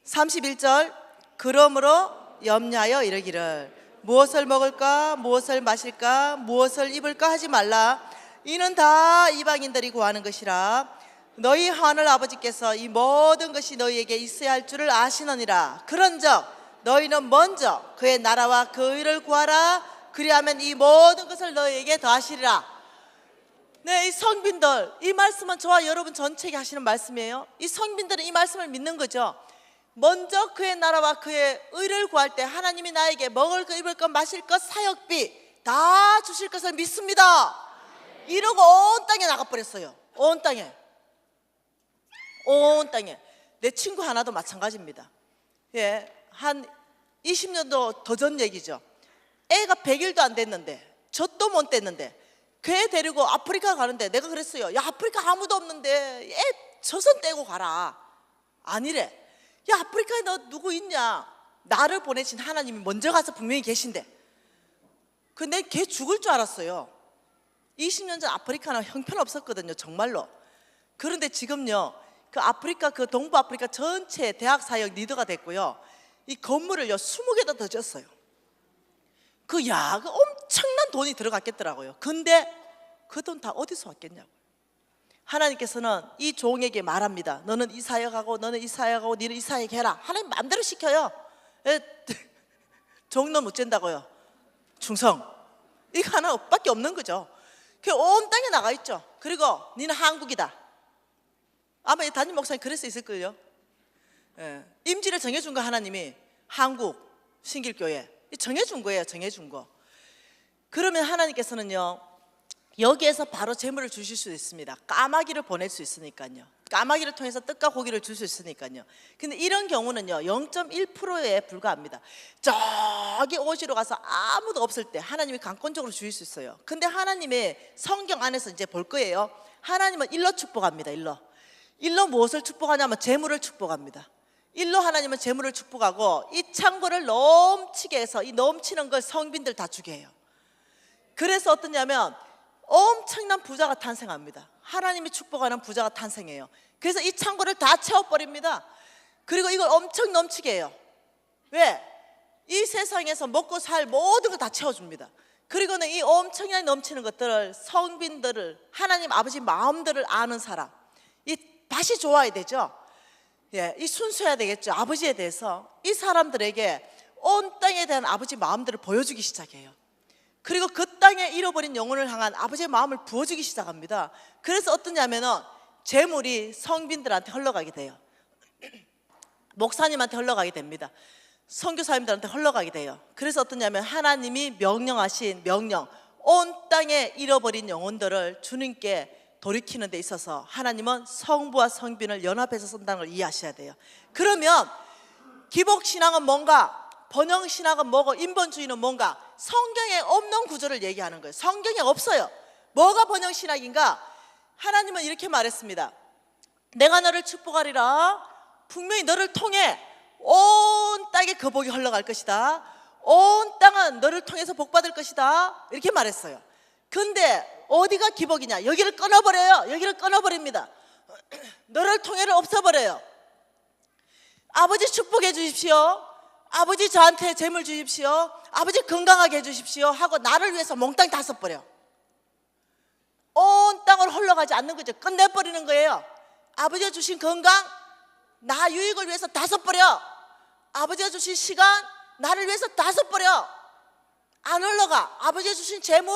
31절 그러므로 염려하여 이르기를 무엇을 먹을까 무엇을 마실까 무엇을 입을까 하지 말라. 이는 다 이방인들이 구하는 것이라. 너희 하늘 아버지께서 이 모든 것이 너희에게 있어야 할 줄을 아시느니라. 그런즉 너희는 먼저 그의 나라와 그 의를 구하라. 그리하면 이 모든 것을 너희에게 더하시리라. 네, 이 성빈들, 이 말씀은 저와 여러분 전체에게 하시는 말씀이에요. 이 성빈들은 이 말씀을 믿는 거죠. 먼저 그의 나라와 그의 의를 구할 때 하나님이 나에게 먹을 것, 입을 것, 마실 것, 사역비 다 주실 것을 믿습니다. 이러고 온 땅에 나가버렸어요. 온 땅에. 온 땅에. 내 친구 하나도 마찬가지입니다. 예, 한 20년도 더 전 얘기죠. 애가 100일도 안 됐는데 젖도 못 뗐는데 걔 데리고 아프리카 가는데 내가 그랬어요. 야, 아프리카 아무도 없는데 애 젖은 떼고 가라. 아니래. 야, 아프리카에 너 누구 있냐. 나를 보내신 하나님이 먼저 가서 분명히 계신데. 근데 걔 죽을 줄 알았어요. 20년 전 아프리카는 형편없었거든요, 정말로. 그런데 지금요, 그 아프리카, 그 동부 아프리카 전체 대학 사역 리더가 됐고요. 이 건물을요 20개도 더 졌어요. 그 엄청난 돈이 들어갔겠더라고요. 근데 그 돈 다 어디서 왔겠냐고. 하나님께서는 이 종에게 말합니다. 너는 이 사역하고 너는 이 사역하고 너는 이 사역해라. 하나님 마음대로 시켜요. 종은 못 잰다고요. 충성. 이거 하나밖에 없는 거죠. 그 온 땅에 나가 있죠. 그리고 너는 한국이다. 아마 이 담임 목사님 그럴 수 있을 거예요. 예. 임지를 정해준 거 하나님이 한국 신길교회 정해준 거예요. 정해준 거. 그러면 하나님께서는요 여기에서 바로 재물을 주실 수 있습니다. 까마귀를 보낼 수 있으니까요. 까마귀를 통해서 떡과 고기를 줄 수 있으니까요. 근데 이런 경우는요 0.1%에 불과합니다. 저기 오시로 가서 아무도 없을 때 하나님이 강권적으로 주실 수 있어요. 근데 하나님의 성경 안에서 이제 볼 거예요. 하나님은 일로 축복합니다. 일로 무엇을 축복하냐면 재물을 축복합니다. 일로 하나님은 재물을 축복하고 이 창고를 넘치게 해서 이 넘치는 걸 성빈들 다 주게 해요. 그래서 어떠냐면 엄청난 부자가 탄생합니다. 하나님이 축복하는 부자가 탄생해요. 그래서 이 창고를 다 채워버립니다. 그리고 이걸 엄청 넘치게 해요. 왜? 이 세상에서 먹고 살 모든 걸 다 채워줍니다. 그리고는 이 엄청나게 넘치는 것들을 성빈들을 하나님 아버지 마음들을 아는 사람, 이 밭이 좋아야 되죠. 예, 이 순수해야 되겠죠. 아버지에 대해서 이 사람들에게 온 땅에 대한 아버지 마음들을 보여주기 시작해요. 그리고 그 땅에 잃어버린 영혼을 향한 아버지의 마음을 부어주기 시작합니다. 그래서 어떠냐면은 재물이 성빈들한테 흘러가게 돼요. 목사님한테 흘러가게 됩니다. 선교사님들한테 흘러가게 돼요. 그래서 어떠냐면 하나님이 명령하신 명령, 온 땅에 잃어버린 영혼들을 주님께 돌이키는 데 있어서 하나님은 성부와 성빈을 연합해서 쓴다는 걸 이해하셔야 돼요. 그러면 기복신앙은 뭔가, 번영신앙은 뭐고, 인본주의는 뭔가, 성경에 없는 구조를 얘기하는 거예요. 성경에 없어요. 뭐가 번영신학인가? 하나님은 이렇게 말했습니다. 내가 너를 축복하리라. 분명히 너를 통해 온 땅에 그 복이 흘러갈 것이다. 온 땅은 너를 통해서 복받을 것이다. 이렇게 말했어요. 근데 어디가 기복이냐? 여기를 끊어버려요. 여기를 끊어버립니다. 너를 통해를 없애버려요. 아버지 축복해 주십시오. 아버지 저한테 재물 주십시오. 아버지 건강하게 해주십시오 하고 나를 위해서 몽땅 다 써버려. 온 땅을 흘러가지 않는 거죠. 끝내버리는 거예요. 아버지가 주신 건강 나 유익을 위해서 다 써버려. 아버지가 주신 시간 나를 위해서 다 써버려. 안 흘러가. 아버지가 주신 재물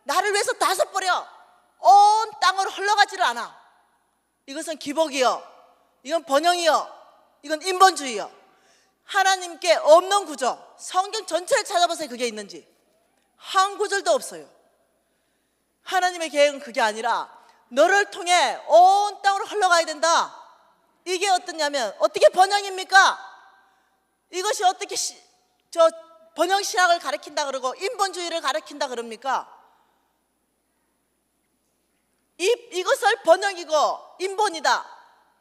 나를 위해서 다 써버려. 온 땅으로 흘러가지를 않아. 이것은 기복이요, 이건 번영이요, 이건 인본주의요. 하나님께 없는 구조, 성경 전체를 찾아보세요. 그게 있는지 한 구절도 없어요. 하나님의 계획은 그게 아니라 너를 통해 온 땅으로 흘러가야 된다. 이게 어떠냐면 어떻게 번영입니까? 이것이 어떻게 번영신학을 가르친다 그러고 인본주의를 가르친다 그럽니까? 이것을 번영이고 인본이다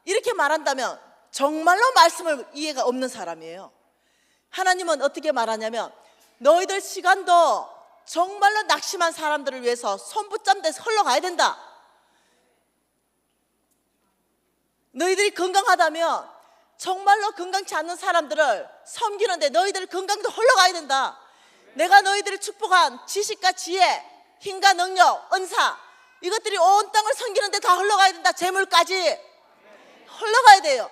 이렇게 말한다면 정말로 말씀을 이해가 없는 사람이에요. 하나님은 어떻게 말하냐면 너희들 시간도 정말로 낙심한 사람들을 위해서 손붙잡대서 흘러가야 된다. 너희들이 건강하다면 정말로 건강치 않는 사람들을 섬기는데 너희들 건강도 흘러가야 된다. 내가 너희들을 축복한 지식과 지혜, 힘과 능력, 은사 이것들이 온 땅을 섬기는데 다 흘러가야 된다. 재물까지 흘러가야 돼요.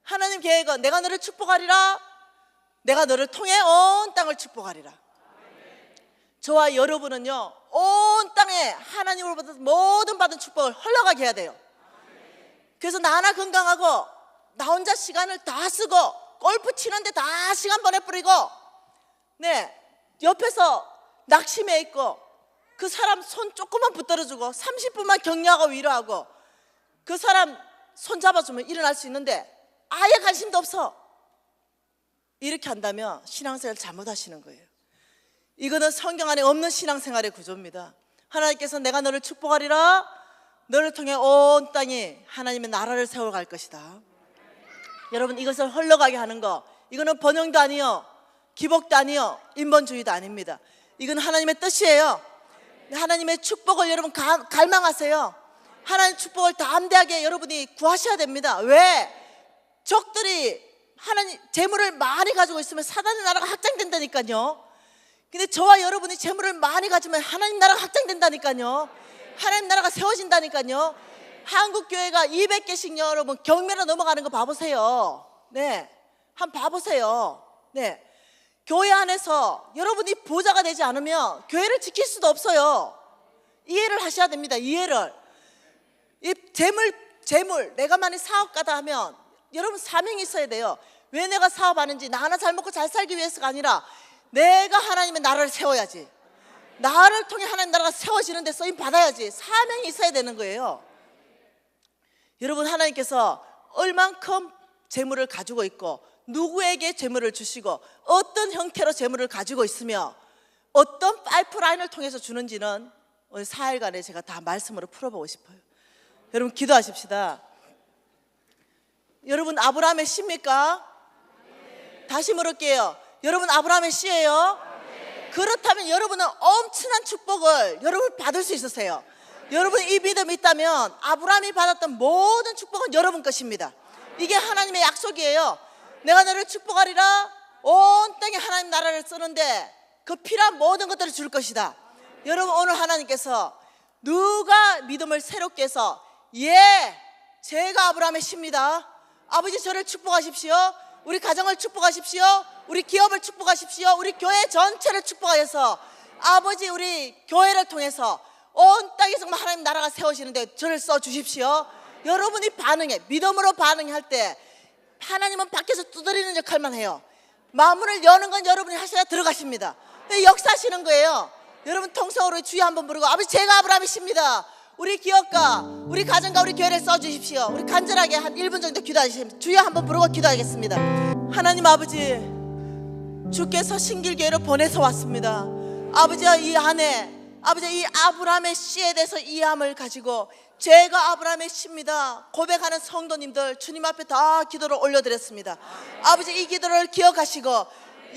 하나님 계획은 내가 너를 축복하리라. 내가 너를 통해 온 땅을 축복하리라. 저와 여러분은요 온 땅에 하나님으로부터 모든 받은 축복을 흘러가게 해야 돼요. 그래서 나 하나 건강하고 나 혼자 시간을 다 쓰고 골프 치는데 다 시간 보내버리고 옆에서 낙심해 있고 그 사람 손 조금만 붙들어주고 30분만 격려하고 위로하고 그 사람 손 잡아주면 일어날 수 있는데 아예 관심도 없어. 이렇게 한다면 신앙생활 잘못하시는 거예요. 이거는 성경 안에 없는 신앙생활의 구조입니다. 하나님께서 내가 너를 축복하리라. 너를 통해 온 땅이 하나님의 나라를 세워갈 것이다. 여러분 이것을 흘러가게 하는 거 이거는 번영도 아니요 기복도 아니요 인본주의도 아닙니다. 이건 하나님의 뜻이에요. 하나님의 축복을 여러분 갈망하세요. 하나님의 축복을 담대하게 여러분이 구하셔야 됩니다. 왜? 적들이 하나님 재물을 많이 가지고 있으면 사단의 나라가 확장된다니까요. 근데 저와 여러분이 재물을 많이 가지면 하나님 나라가 확장된다니까요. 하나님 나라가 세워진다니까요. 한국 교회가 200개씩 여러분 경매로 넘어가는 거 봐보세요. 한번 봐보세요. 교회 안에서 여러분이 부자가 되지 않으면 교회를 지킬 수도 없어요. 이해를 하셔야 됩니다. 이해를. 이 재물 내가 만약 사업가다 하면 여러분 사명이 있어야 돼요. 왜 내가 사업하는지 나 하나 잘 먹고 잘 살기 위해서가 아니라 내가 하나님의 나라를 세워야지. 나를 통해 하나님 나라가 세워지는 데 쓰임 받아야지. 사명이 있어야 되는 거예요. 여러분 하나님께서 얼만큼 재물을 가지고 있고 누구에게 재물을 주시고 어떤 형태로 재물을 가지고 있으며 어떤 파이프라인을 통해서 주는지는 오늘 4일간에 제가 다 말씀으로 풀어보고 싶어요. 여러분 기도하십시다. 여러분 아브라함의 씨입니까? 다시 물을게요. 여러분 아브라함의 씨예요? 그렇다면 여러분은 엄청난 축복을 여러분 받을 수 있으세요. 여러분 이 믿음이 있다면 아브라함이 받았던 모든 축복은 여러분 것입니다. 이게 하나님의 약속이에요. 내가 너를 축복하리라. 온 땅에 하나님 나라를 쓰는데 그 필요한 모든 것들을 줄 것이다. 여러분 오늘 하나님께서 누가 믿음을 새롭게 해서 제가 아브라함의 씨입니다. 아버지 저를 축복하십시오. 우리 가정을 축복하십시오. 우리 기업을 축복하십시오. 우리 교회 전체를 축복하셔서 아버지 우리 교회를 통해서 온 땅에 정말 하나님 나라가 세워지는데 저를 써주십시오. 여러분이 반응해 믿음으로 반응할 때 하나님은 밖에서 두드리는 역할만 해요. 마음을 여는 건 여러분이 하셔야 들어가십니다. 역사하시는 거예요. 여러분 통성으로 주여 한번 부르고 아버지 제가 아브라함의 씨입니다. 우리 기업과 우리 가정과 우리 교회를 써주십시오. 우리 간절하게 한 1분 정도 기도하시면 주여 한번 부르고 기도하겠습니다. 하나님 아버지 주께서 신길교회로 보내서 왔습니다. 아버지와 이 안에 아버지, 이 아브라함의 씨에 대해서 이해함을 가지고 제가 아브라함의 씨입니다 고백하는 성도님들 주님 앞에 다 기도를 올려드렸습니다. 아버지, 이 기도를 기억하시고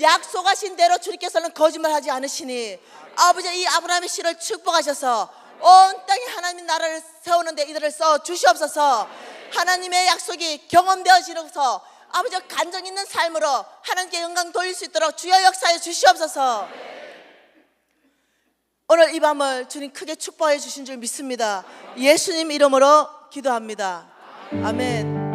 약속하신 대로 주님께서는 거짓말하지 않으시니 아버지, 이 아브라함의 씨를 축복하셔서 온 땅에 하나님 나라를 세우는데 이들을 써 주시옵소서. 하나님의 약속이 경험되어지면서 아버지 간정 있는 삶으로 하나님께 영광 돌릴 수 있도록 주여 역사해 주시옵소서. 오늘 이 밤을 주님 크게 축복해 주신 줄 믿습니다. 예수님 이름으로 기도합니다. 아멘.